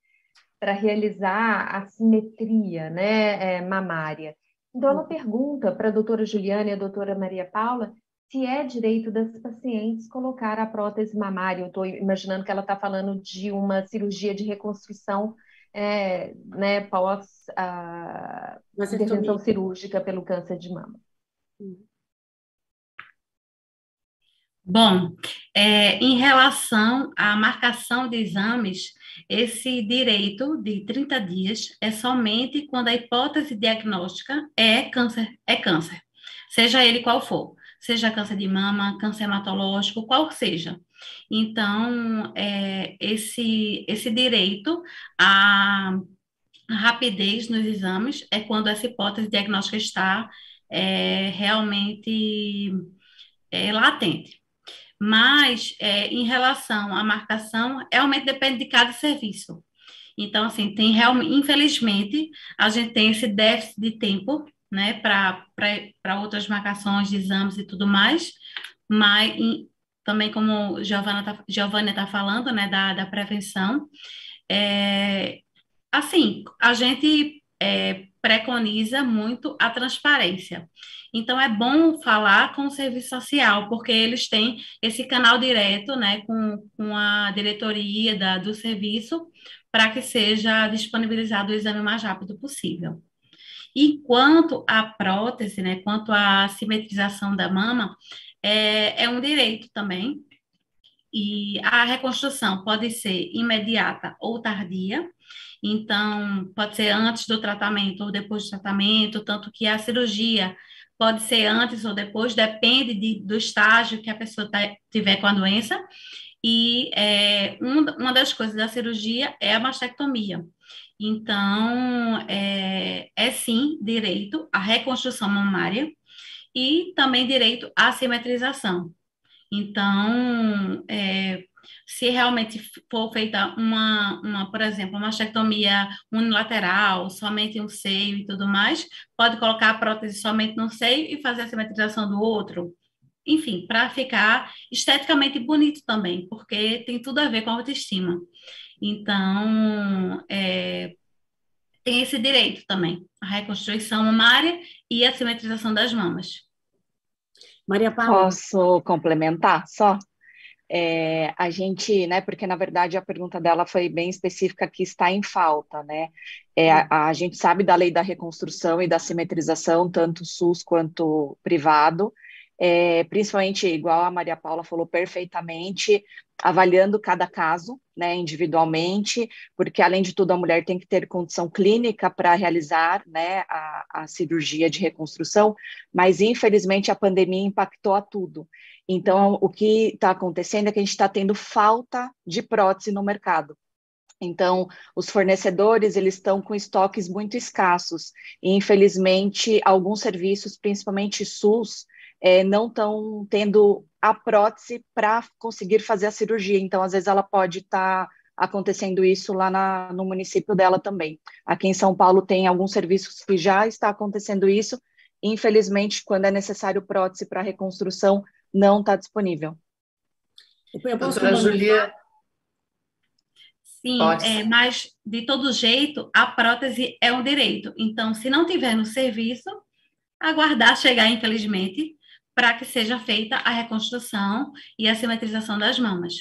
para realizar a simetria, né, mamária. Então, ela pergunta para a doutora Juliana e a doutora Maria Paula se é direito das pacientes colocar a prótese mamária. Eu estou imaginando que ela está falando de uma cirurgia de reconstrução, né, pós a intervenção cirúrgica pelo câncer de mama. Bom, em relação à marcação de exames, esse direito de 30 dias é somente quando a hipótese diagnóstica é câncer, seja ele qual for, seja câncer de mama, câncer hematológico, qual seja. Então, esse direito à rapidez nos exames é quando essa hipótese diagnóstica está realmente latente. Mas, em relação à marcação, realmente depende de cada serviço. Então, assim, infelizmente, a gente tem esse déficit de tempo, né, para outras marcações de exames e tudo mais, mas também como Giovânia está falando, né, da prevenção, assim, a gente preconiza muito a transparência. Então, é bom falar com o serviço social, porque eles têm esse canal direto, né, com a diretoria do serviço, para que seja disponibilizado o exame o mais rápido possível. E quanto à prótese, né, quanto à simetrização da mama, é um direito também, e a reconstrução pode ser imediata ou tardia. Então, pode ser antes do tratamento ou depois do tratamento, tanto que a cirurgia pode ser antes ou depois, depende do estágio que a pessoa tiver com a doença. E uma das coisas da cirurgia é a mastectomia. Então, sim direito à reconstrução mamária e também direito à simetrização. Então, se realmente for feita por exemplo, uma mastectomia unilateral, somente um seio e tudo mais, pode colocar a prótese somente no seio e fazer a simetrização do outro. Enfim, para ficar esteticamente bonito também, porque tem tudo a ver com a autoestima. Então, tem esse direito também, a reconstrução mamária e a simetrização das mamas. Maria Paula. Posso complementar só? A gente, né, porque na verdade a pergunta dela foi bem específica, que está em falta, né? A gente sabe da lei da reconstrução e da simetrização, tanto SUS quanto privado, principalmente, igual a Maria Paula falou perfeitamente, avaliando cada caso, né, individualmente, porque além de tudo a mulher tem que ter condição clínica para realizar, né, a cirurgia de reconstrução, mas infelizmente a pandemia impactou a tudo. Então, o que está acontecendo é que a gente está tendo falta de prótese no mercado. Então, os fornecedores, eles estão com estoques muito escassos. E, infelizmente, alguns serviços, principalmente SUS, não estão tendo a prótese para conseguir fazer a cirurgia. Então, às vezes, ela pode estar acontecendo isso lá no município dela também. Aqui em São Paulo tem alguns serviços que já está acontecendo isso. Infelizmente, quando é necessário prótese para reconstrução, não está disponível. Doutora Julia. Sim, mas de todo jeito, a prótese é um direito. Então, se não tiver no serviço, aguardar chegar, infelizmente, para que seja feita a reconstrução e a simetrização das mamas.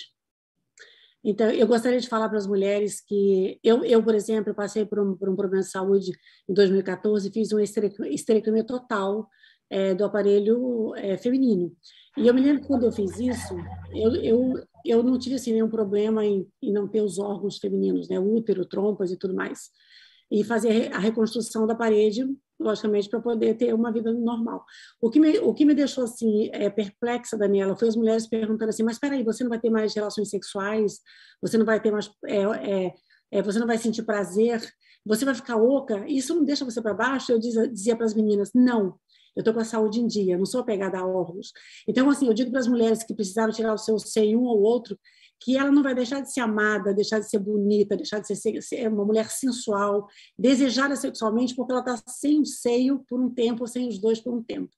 Então, eu gostaria de falar para as mulheres que eu, por exemplo, passei por um problema de saúde em 2014, fiz uma esterectomia total do aparelho feminino. E eu me lembro que quando eu fiz isso, eu não tive assim, nenhum problema em não ter os órgãos femininos, né, útero, trompas e tudo mais. E fazer a reconstrução da parede, logicamente, para poder ter uma vida normal. O que me deixou assim perplexa, Daniela, foi as mulheres perguntando assim: mas espera aí, você não vai ter mais relações sexuais? Você não vai ter mais, você não vai sentir prazer? Você vai ficar oca? Isso não deixa você para baixo? Eu dizia para as meninas: não. Eu estou com a saúde em dia, não sou apegada a órgãos. Então, assim, eu digo para as mulheres que precisaram tirar o seu seio um ou outro, que ela não vai deixar de ser amada, deixar de ser bonita, deixar de ser uma mulher sensual, desejada sexualmente, porque ela está sem o seio por um tempo, ou sem os dois por um tempo.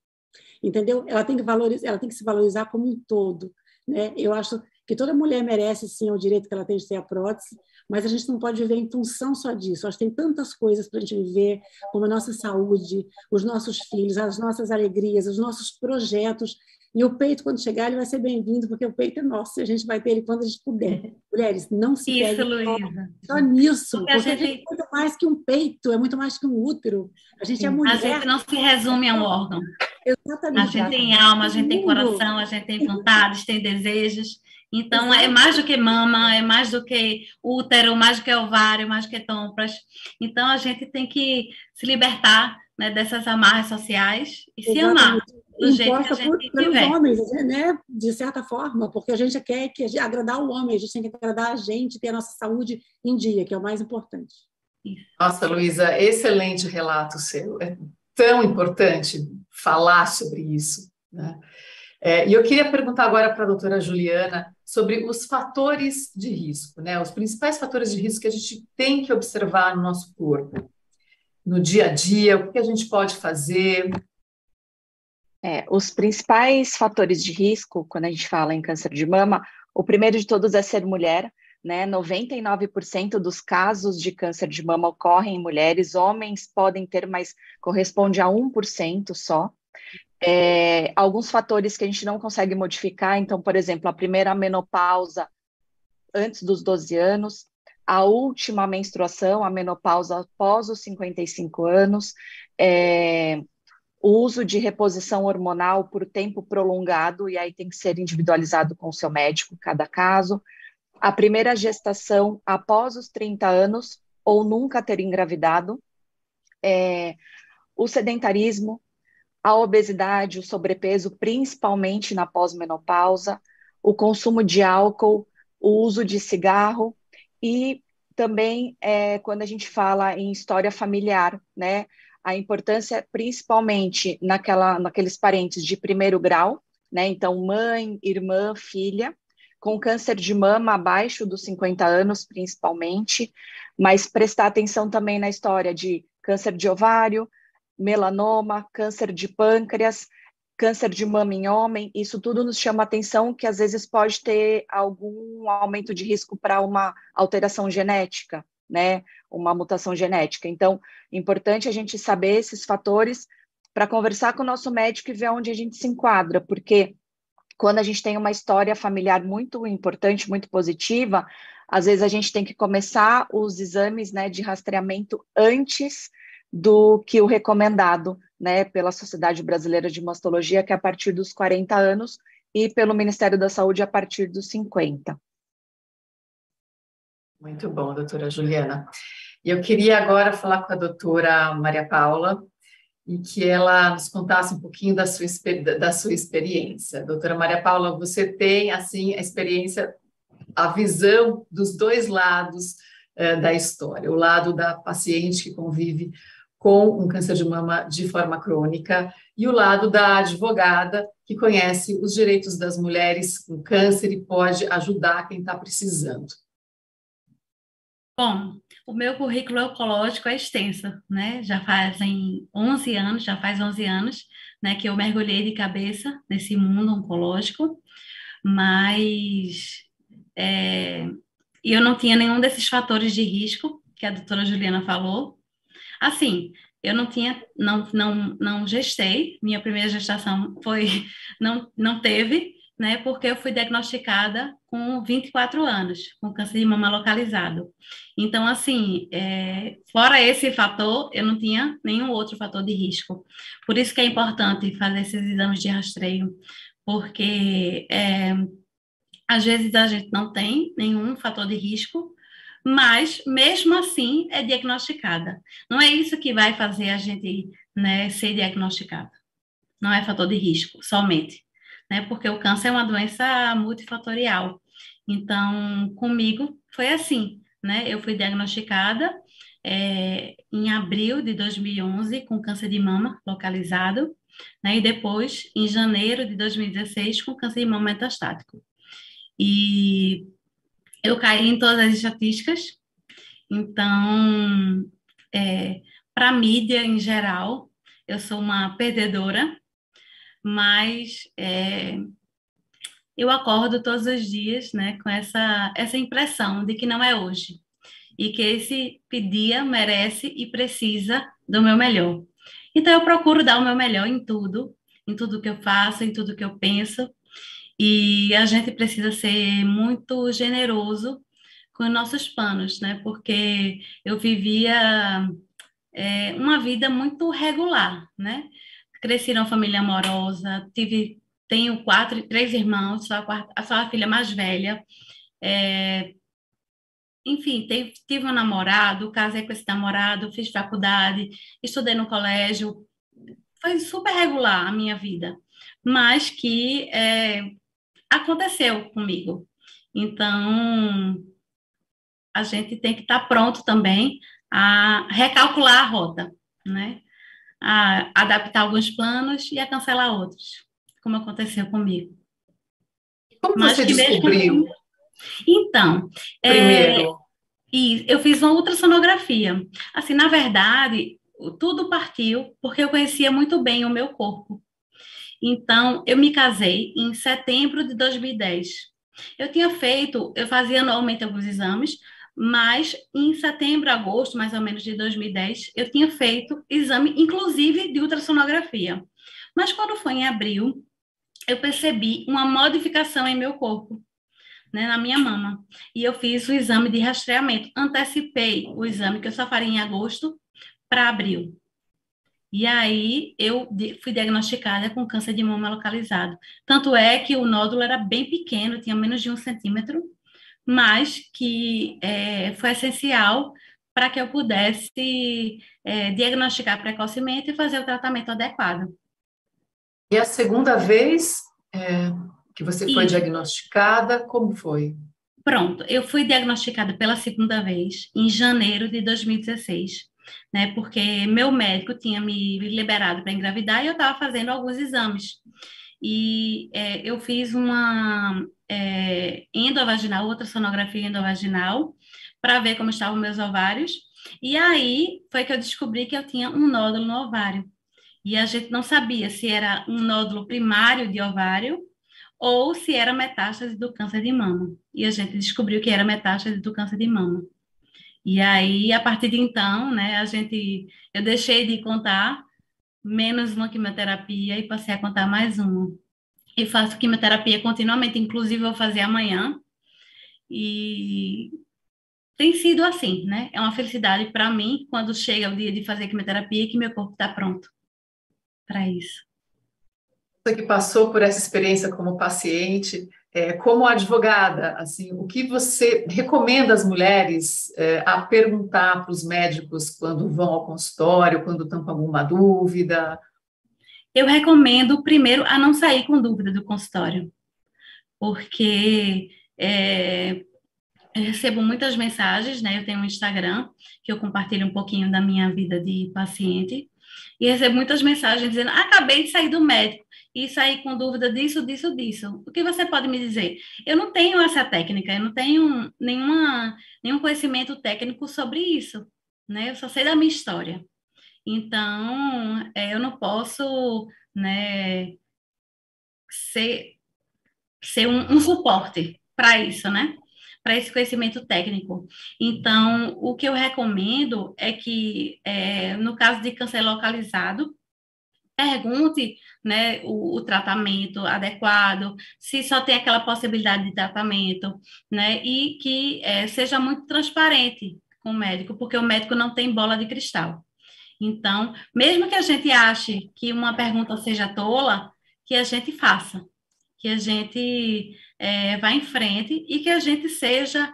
Entendeu? Ela tem que se valorizar como um todo, né? Eu acho que toda mulher merece, sim, o direito que ela tem de ter a prótese, mas a gente não pode viver em função só disso. Acho que tem tantas coisas para a gente viver, como a nossa saúde, os nossos filhos, as nossas alegrias, os nossos projetos. E o peito, quando chegar, ele vai ser bem-vindo, porque o peito é nosso, e a gente vai ter ele quando a gente puder. Mulheres, não se peguem só nisso, porque a gente é muito mais que um peito, é muito mais que um útero. A gente é mulher. A gente não se resume a um órgão. Exatamente. A gente tem alma, a gente tem coração, a gente tem vontades, tem desejos. Então, é mais do que mama, é mais do que útero, mais do que ovário, mais do que trompas. Então, a gente tem que se libertar, né, dessas amarras sociais e se amar do jeito que a gente tiver. Homens, né, de certa forma, porque a gente quer agradar o homem, a gente tem que agradar a gente, ter a nossa saúde em dia, que é o mais importante. Nossa, Luísa, excelente relato seu. É tão importante falar sobre isso, né? E eu queria perguntar agora para a doutora Juliana sobre os fatores de risco, né? Os principais fatores de risco que a gente tem que observar no nosso corpo, no dia a dia, o que a gente pode fazer? Os principais fatores de risco, quando a gente fala em câncer de mama, o primeiro de todos é ser mulher, né? 99% dos casos de câncer de mama ocorrem em mulheres, homens podem ter, mas corresponde a 1% só. Alguns fatores que a gente não consegue modificar, então, por exemplo, a primeira menopausa antes dos 12 anos, a última menstruação, a menopausa após os 55 anos, o uso de reposição hormonal por tempo prolongado, e aí tem que ser individualizado com o seu médico, cada caso, a primeira gestação após os 30 anos, ou nunca ter engravidado, o sedentarismo, a obesidade, o sobrepeso, principalmente na pós-menopausa, o consumo de álcool, o uso de cigarro e também quando a gente fala em história familiar, né? A importância principalmente naqueles parentes de primeiro grau, né? Então, mãe, irmã, filha, com câncer de mama abaixo dos 50 anos, principalmente, mas prestar atenção também na história de câncer de ovário, melanoma, câncer de pâncreas, câncer de mama em homem, isso tudo nos chama atenção que às vezes pode ter algum aumento de risco para uma alteração genética, né? Uma mutação genética. Então, é importante a gente saber esses fatores para conversar com o nosso médico e ver onde a gente se enquadra, porque quando a gente tem uma história familiar muito importante, muito positiva, às vezes a gente tem que começar os exames, né, de rastreamento antes do que o recomendado, né, pela Sociedade Brasileira de Mastologia, que é a partir dos 40 anos, e pelo Ministério da Saúde a partir dos 50. Muito bom, doutora Juliana. E eu queria agora falar com a doutora Maria Paula e que ela nos contasse um pouquinho da sua experiência. Doutora Maria Paula, você tem, assim, a experiência, a visão dos dois lados da história. O lado da paciente que convive com um câncer de mama de forma crônica e o lado da advogada que conhece os direitos das mulheres com câncer e pode ajudar quem está precisando. Bom, o meu currículo oncológico é extenso, né? Já faz 11 anos, né, que eu mergulhei de cabeça nesse mundo oncológico, mas eu não tinha nenhum desses fatores de risco que a doutora Juliana falou. Assim, eu não gestei, minha primeira gestação não teve, né, porque eu fui diagnosticada com 24 anos, com câncer de mama localizado. Então, assim, fora esse fator, eu não tinha nenhum outro fator de risco. Por isso que é importante fazer esses exames de rastreio, porque às vezes a gente não tem nenhum fator de risco, mas mesmo assim é diagnosticada. Não é isso que vai fazer a gente, né, ser diagnosticado. Não é fator de risco, somente, né? Porque o câncer é uma doença multifatorial. Então, comigo foi assim, né? Eu fui diagnosticada em abril de 2011 com câncer de mama localizado, né? E depois, em janeiro de 2016, com câncer de mama metastático. E eu caí em todas as estatísticas. Então, para a mídia em geral, eu sou uma perdedora, mas eu acordo todos os dias, né, com essa impressão de que não é hoje e que esse dia merece e precisa do meu melhor. Então, eu procuro dar o meu melhor em tudo que eu faço, em tudo que eu penso, e a gente precisa ser muito generoso com os nossos planos, né, porque eu vivia uma vida muito regular, né? Cresci numa família amorosa, tenho três irmãos, sou a filha mais velha. Enfim, tive um namorado, casei com esse namorado, fiz faculdade, estudei no colégio. Foi super regular a minha vida, mas que aconteceu comigo. Então, a gente tem que estar pronto também a recalcular a rota, né? A adaptar alguns planos e a cancelar outros, como aconteceu comigo. Como você descobriu? Então, primeiro, eu fiz uma ultrassonografia. Assim, na verdade, tudo partiu porque eu conhecia muito bem o meu corpo. Então, eu me casei em setembro de 2010. Eu fazia anualmente alguns exames, mas em setembro, agosto, mais ou menos de 2010, eu tinha feito exame, inclusive de ultrassonografia. Mas quando foi em abril, eu percebi uma modificação em meu corpo, né, na minha mama. E eu fiz o exame de rastreamento. Antecipei o exame, que eu só faria em agosto, para abril. E aí eu fui diagnosticada com câncer de mama localizado. Tanto é que o nódulo era bem pequeno, tinha menos de 1 centímetro, mas que foi essencial para que eu pudesse diagnosticar precocemente e fazer o tratamento adequado. E a segunda vez que você foi diagnosticada, como foi? Pronto, eu fui diagnosticada pela segunda vez em janeiro de 2016, né? Porque meu médico tinha me liberado para engravidar e eu estava fazendo alguns exames. E eu fiz uma endovaginal, ultrassonografia endovaginal, para ver como estavam meus ovários. E aí foi que eu descobri que eu tinha um nódulo no ovário. E a gente não sabia se era um nódulo primário de ovário ou se era metástase do câncer de mama. E a gente descobriu que era metástase do câncer de mama. E aí, a partir de então, né, eu deixei de contar menos uma quimioterapia e passei a contar mais uma. E faço quimioterapia continuamente, inclusive vou fazer amanhã. E tem sido assim, né? É uma felicidade para mim quando chega o dia de fazer quimioterapia que meu corpo está pronto para isso. Você que passou por essa experiência como paciente, como advogada, assim, o que você recomenda às mulheres a perguntar para os médicos quando vão ao consultório, quando estão com alguma dúvida? Eu recomendo, primeiro, a não sair com dúvida do consultório, porque eu recebo muitas mensagens, né? Eu tenho um Instagram que eu compartilho um pouquinho da minha vida de paciente, e recebo muitas mensagens dizendo: acabei de sair do médico e saí com dúvida disso, disso, disso. O que você pode me dizer? Eu não tenho essa técnica, eu não tenho nenhum conhecimento técnico sobre isso, né? Eu só sei da minha história. Então, eu não posso, né, ser um suporte para isso, né? Para esse conhecimento técnico. Então, o que eu recomendo é que, no caso de câncer localizado, pergunte, né, o tratamento adequado, se só tem aquela possibilidade de tratamento, né, e que seja muito transparente com o médico, porque o médico não tem bola de cristal. Então, mesmo que a gente ache que uma pergunta seja tola, que a gente faça, que a gente vá em frente e que a gente seja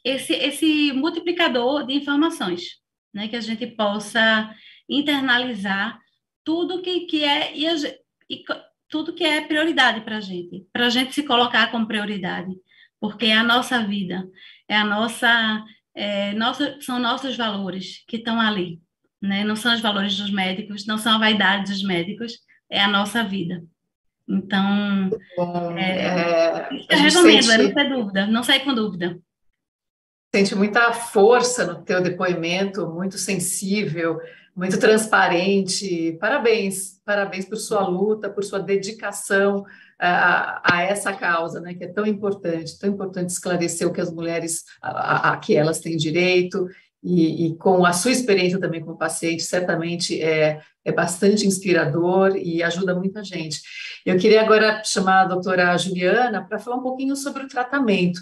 esse multiplicador de informações, né? Que a gente possa internalizar tudo que é tudo que é prioridade para a gente se colocar como prioridade, porque é a nossa vida, é a são nossos valores que estão ali, né? Não são os valores dos médicos, não são a vaidade dos médicos, é a nossa vida. Então, Bom, eu recomendo, não ter dúvida, não sair com dúvida. Sente muita força no teu depoimento, muito sensível, muito transparente. Parabéns, parabéns por sua luta, por sua dedicação a essa causa, né, que é tão importante esclarecer o que as mulheres, a que elas têm direito, e com a sua experiência também como paciente, certamente é bastante inspirador e ajuda muita gente. Eu queria agora chamar a doutora Juliana para falar um pouquinho sobre o tratamento.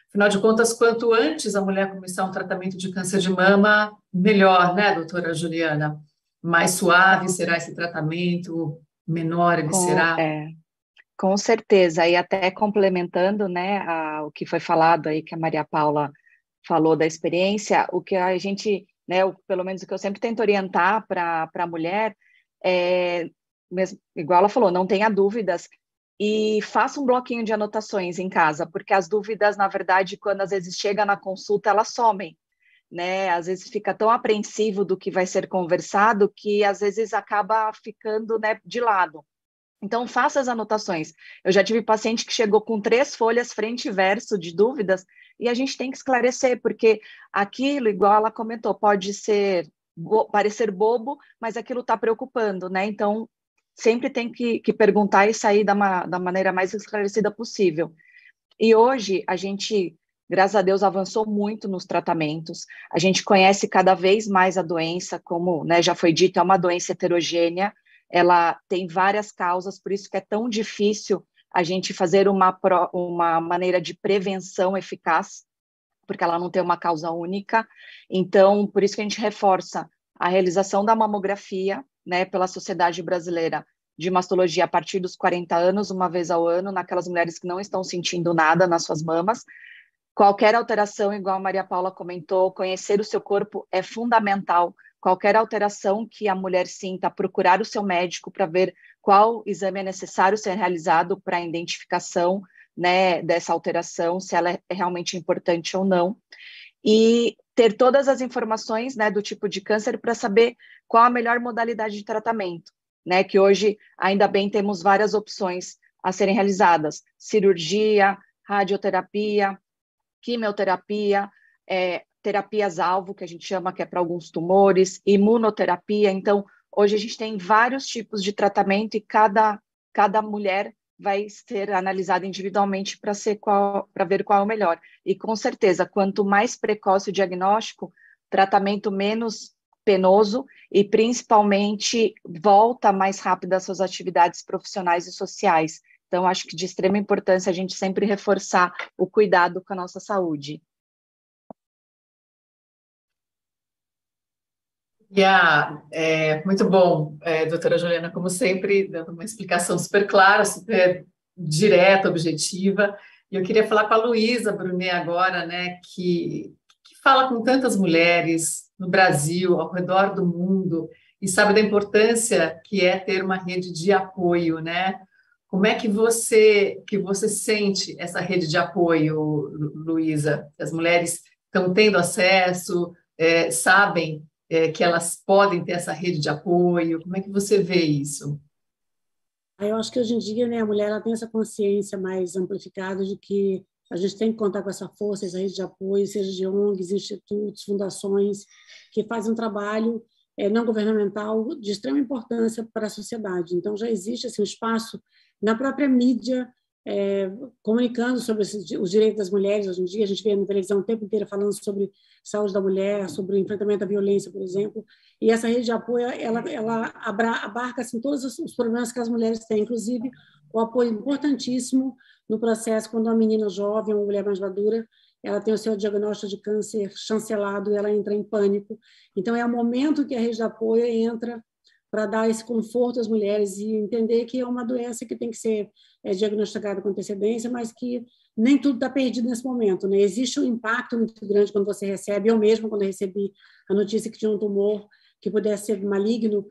Afinal de contas, quanto antes a mulher começar um tratamento de câncer de mama, melhor, né, doutora Juliana? Mais suave será esse tratamento, menor ele será? Com certeza, e até complementando, né, o que foi falado aí, que a Maria Paula falou da experiência, o que a gente, né, pelo menos o que eu sempre tento orientar para a mulher, igual ela falou, não tenha dúvidas, e faça um bloquinho de anotações em casa, porque as dúvidas, na verdade, quando às vezes chega na consulta, elas somem, né? Às vezes fica tão apreensivo do que vai ser conversado que às vezes acaba ficando, né, de lado. Então, faça as anotações. Eu já tive paciente que chegou com 3 folhas frente e verso de dúvidas e a gente tem que esclarecer, porque aquilo, igual ela comentou, pode parecer bobo, mas aquilo está preocupando, né? Então, sempre tem que perguntar e sair da maneira mais esclarecida possível. E hoje, a gente, graças a Deus, avançou muito nos tratamentos. A gente conhece cada vez mais a doença, como, né, já foi dito, é uma doença heterogênea, ela tem várias causas, por isso que é tão difícil a gente fazer uma maneira de prevenção eficaz, porque ela não tem uma causa única. Então, por isso que a gente reforça a realização da mamografia, né, pela Sociedade Brasileira de Mastologia a partir dos 40 anos, uma vez ao ano, naquelas mulheres que não estão sentindo nada nas suas mamas. Qualquer alteração, igual a Maria Paula comentou, conhecer o seu corpo é fundamental. Qualquer alteração que a mulher sinta, procurar o seu médico para ver qual exame é necessário ser realizado para a identificação, né, dessa alteração, se ela é realmente importante ou não. E ter todas as informações, né, do tipo de câncer para saber qual a melhor modalidade de tratamento, né, que hoje, ainda bem, temos várias opções a serem realizadas: cirurgia, radioterapia, quimioterapia, terapias-alvo, que a gente chama, que é para alguns tumores, imunoterapia. Então, hoje a gente tem vários tipos de tratamento e cada mulher vai ser analisada individualmente para ver qual é o melhor. E, com certeza, quanto mais precoce o diagnóstico, tratamento menos penoso e, principalmente, volta mais rápido às suas atividades profissionais e sociais. Então, acho que de extrema importância a gente sempre reforçar o cuidado com a nossa saúde. Muito bom, doutora Juliana, como sempre, dando uma explicação super clara, super direta, objetiva. E eu queria falar com a Luísa Brunet agora, né, que fala com tantas mulheres no Brasil, ao redor do mundo, e sabe da importância que é ter uma rede de apoio, né? Como é que você sente essa rede de apoio, Luísa? As mulheres estão tendo acesso, sabem que elas podem ter essa rede de apoio? Como é que você vê isso? Eu acho que hoje em dia, né, a mulher ela tem essa consciência mais amplificada de que a gente tem que contar com essa força, essa rede de apoio, seja de ONGs, institutos, fundações, que fazem um trabalho não governamental de extrema importância para a sociedade. Então, já existe assim, um espaço na própria mídia, comunicando sobre os direitos das mulheres. Hoje em dia, a gente vê na televisão o tempo inteiro falando sobre saúde da mulher, sobre o enfrentamento à violência, por exemplo. E essa rede de apoio, ela abarca assim, todos os problemas que as mulheres têm, inclusive o apoio importantíssimo no processo quando uma menina jovem, uma mulher mais madura, ela tem o seu diagnóstico de câncer chancelado e ela entra em pânico. Então, é o momento que a rede de apoio entra para dar esse conforto às mulheres e entender que é uma doença que tem que ser diagnosticada com antecedência, mas que nem tudo está perdido nesse momento, né? Existe um impacto muito grande quando você recebe, eu mesma, quando eu recebi a notícia que tinha um tumor que pudesse ser maligno,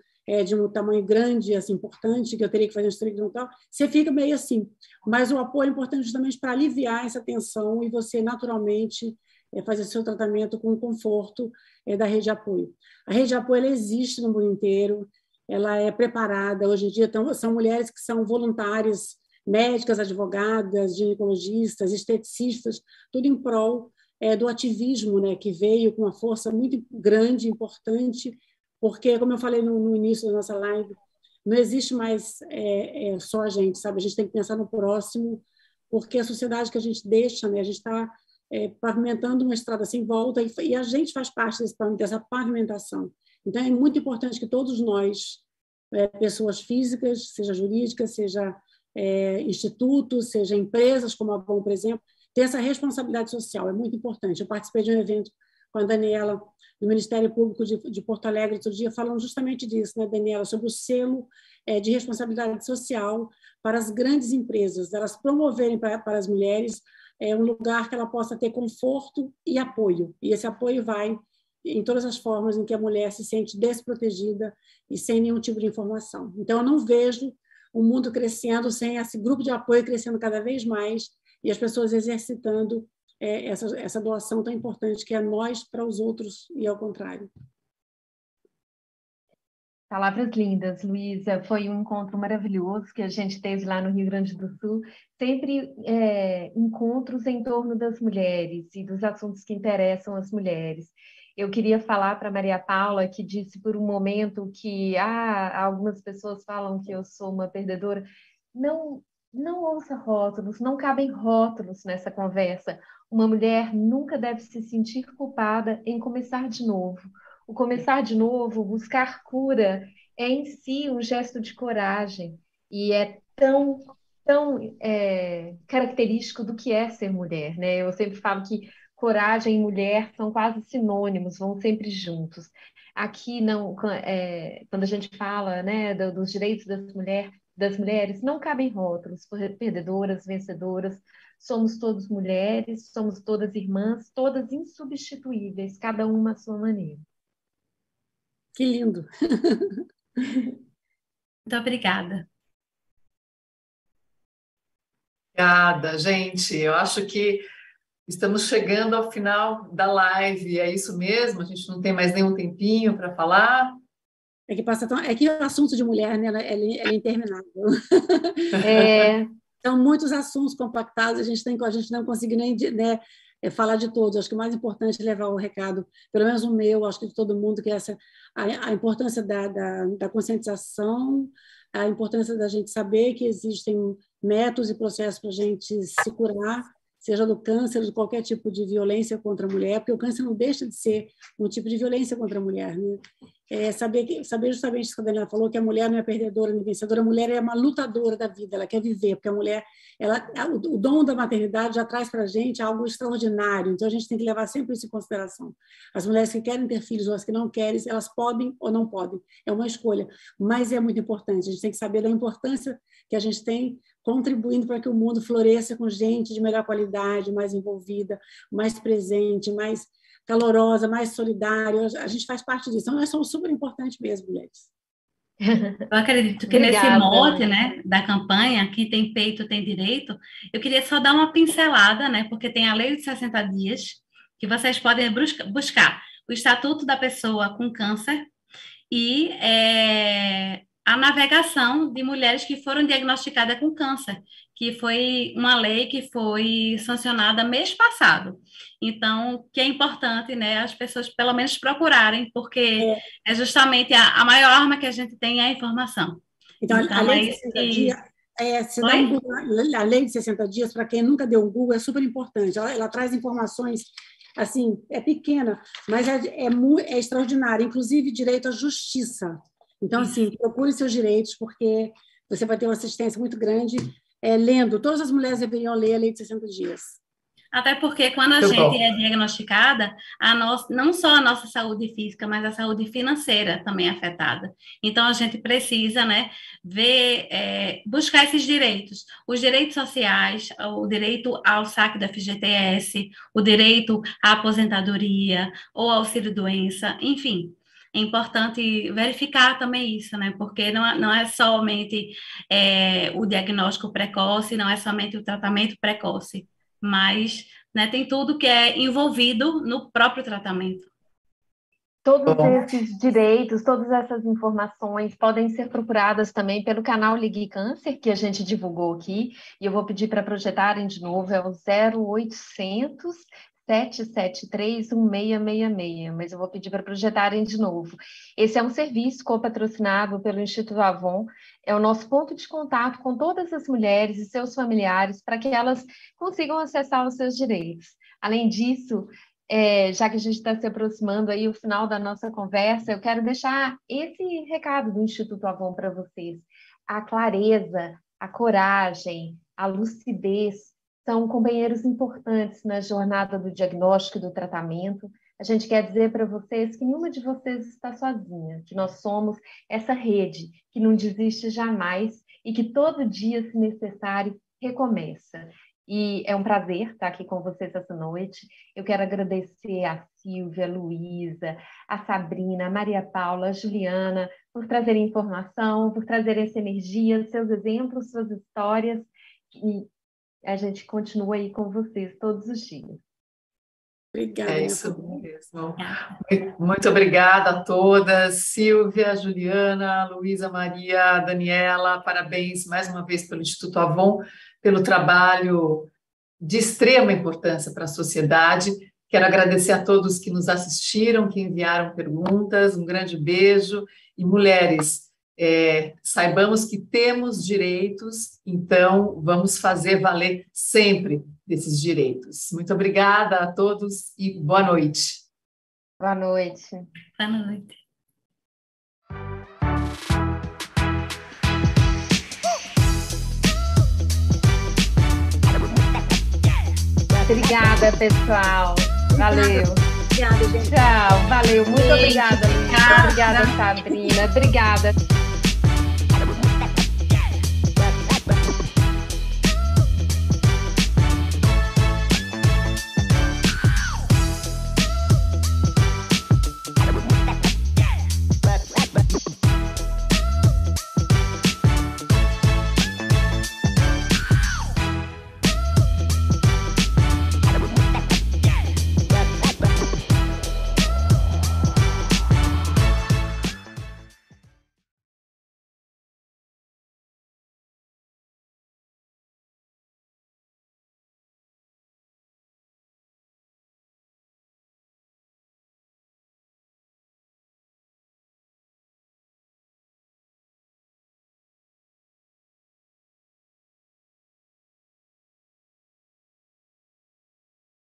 de um tamanho grande, assim, importante, que eu teria que fazer um estrigno e tal, você fica meio assim. Mas o apoio é importante justamente para aliviar essa tensão e você, naturalmente, fazer seu tratamento com o conforto da rede de apoio. A rede de apoio ela existe no mundo inteiro, ela é preparada. Hoje em dia então, são mulheres que são voluntárias, médicas, advogadas, ginecologistas, esteticistas, tudo em prol do ativismo, né, que veio com uma força muito grande, importante, porque, como eu falei no início da nossa live, não existe mais só a gente, sabe? A gente tem que pensar no próximo, porque a sociedade que a gente deixa, né, a gente está pavimentando uma estrada sem volta e a gente faz parte dessa pavimentação. Então, é muito importante que todos nós, pessoas físicas, seja jurídicas, seja institutos, seja empresas como a Avon, por exemplo, ter essa responsabilidade social, é muito importante. Eu participei de um evento com a Daniela, do Ministério Público de Porto Alegre, outro dia, falando justamente disso, né, Daniela, sobre o selo de responsabilidade social para as grandes empresas, elas promoverem para as mulheres um lugar que ela possa ter conforto e apoio. E esse apoio vai em todas as formas em que a mulher se sente desprotegida e sem nenhum tipo de informação. Então, eu não vejo o mundo crescendo sem esse grupo de apoio crescendo cada vez mais e as pessoas exercitando essa doação tão importante que é nós para os outros e ao contrário. Palavras lindas, Luísa. Foi um encontro maravilhoso que a gente teve lá no Rio Grande do Sul. Sempre encontros em torno das mulheres e dos assuntos que interessam as mulheres. Eu queria falar para Maria Paula, que disse por um momento que algumas pessoas falam que eu sou uma perdedora. Não ouça rótulos, não cabem rótulos nessa conversa. Uma mulher nunca deve se sentir culpada em começar de novo. O começar de novo, buscar cura, é em si um gesto de coragem e é tão característico do que é ser mulher, né? Eu sempre falo que coragem e mulher são quase sinônimos, vão sempre juntos. Aqui, não, quando a gente fala, né, dos direitos das mulheres, não cabem rótulos, perdedoras, vencedoras. Somos todas mulheres, somos todas irmãs, todas insubstituíveis, cada uma à sua maneira. Que lindo! Muito obrigada. Obrigada, gente. Eu acho que estamos chegando ao final da live. É isso mesmo? A gente não tem mais nenhum tempinho para falar? É que o assunto de mulher, né, é interminável. São muitos assuntos compactados, a gente não consegue nem, né, falar de todos. Acho que o mais importante é levar o recado, pelo menos o meu, acho que de todo mundo, que é a importância da conscientização, a importância da gente saber que existem métodos e processos para a gente se curar seja do câncer, de qualquer tipo de violência contra a mulher, porque o câncer não deixa de ser um tipo de violência contra a mulher, né? Saber justamente isso que a Daniela falou, que a mulher não é perdedora nem vencedora, a mulher é uma lutadora da vida, ela quer viver, porque a mulher, o dom da maternidade já traz para a gente algo extraordinário, então a gente tem que levar sempre isso em consideração. As mulheres que querem ter filhos ou as que não querem, elas podem ou não podem, é uma escolha, mas é muito importante, a gente tem que saber da importância que a gente tem contribuindo para que o mundo floresça com gente de melhor qualidade, mais envolvida, mais presente, mais calorosa, mais solidária. A gente faz parte disso. Então, nós somos super importantes mesmo, mulheres. Eu acredito que nesse mote, né, da campanha, quem tem peito tem direito, eu queria só dar uma pincelada, né, porque tem a Lei de 60 dias, que vocês podem buscar o Estatuto da Pessoa com Câncer e a navegação de mulheres que foram diagnosticadas com câncer, que foi uma lei que foi sancionada mês passado. Então, que é importante, né, as pessoas pelo menos procurarem, porque é justamente a maior arma que a gente tem é a informação. Então a lei de 60 dias, a lei de 60 dias, para quem nunca deu um Google, é super importante. Ela traz informações, assim, é pequena, mas é extraordinária, inclusive direito à justiça. Então, assim, procure seus direitos, porque você vai ter uma assistência muito grande lendo. Todas as mulheres deveriam ler a Lei de 60 dias. Até porque quando a gente é diagnosticada, não só a nossa saúde física, mas a saúde financeira também é afetada. Então, a gente precisa, né, buscar esses direitos. Os direitos sociais, o direito ao saque da FGTS, o direito à aposentadoria ou auxílio-doença, enfim. É importante verificar também isso, né? Porque não é somente o diagnóstico precoce, não é somente o tratamento precoce, mas, né, tem tudo que é envolvido no próprio tratamento. Todos esses direitos, todas essas informações podem ser procuradas também pelo canal Ligue Câncer, que a gente divulgou aqui, e eu vou pedir para projetarem de novo, é o 0800 773-1666, mas eu vou pedir para projetarem de novo. Esse é um serviço co-patrocinado pelo Instituto Avon, é o nosso ponto de contato com todas as mulheres e seus familiares para que elas consigam acessar os seus direitos. Além disso, já que a gente está se aproximando aí o final da nossa conversa, eu quero deixar esse recado do Instituto Avon para vocês. A clareza, a coragem, a lucidez, são companheiros importantes na jornada do diagnóstico e do tratamento. A gente quer dizer para vocês que nenhuma de vocês está sozinha, que nós somos essa rede que não desiste jamais e que todo dia, se necessário, recomeça. E é um prazer estar aqui com vocês essa noite. Eu quero agradecer a Silvia, a Luísa, a Sabrina, a Maria Paula, a Juliana, por trazerem informação, por trazerem essa energia, seus exemplos, suas histórias, e a gente continua aí com vocês todos os dias. Obrigada. É isso mesmo. Muito obrigada a todas. Silvia, Juliana, Luísa, Maria, Daniela, parabéns mais uma vez pelo Instituto Avon, pelo trabalho de extrema importância para a sociedade. Quero agradecer a todos que nos assistiram, que enviaram perguntas. Um grande beijo. E, mulheres, saibamos que temos direitos, então vamos fazer valer sempre desses direitos. Muito obrigada a todos e boa noite. Boa noite. Boa noite. Obrigada, pessoal. Valeu. Obrigada, gente. Tchau. Valeu. Muito obrigada, Lívia. Obrigada, Sabrina. Obrigada.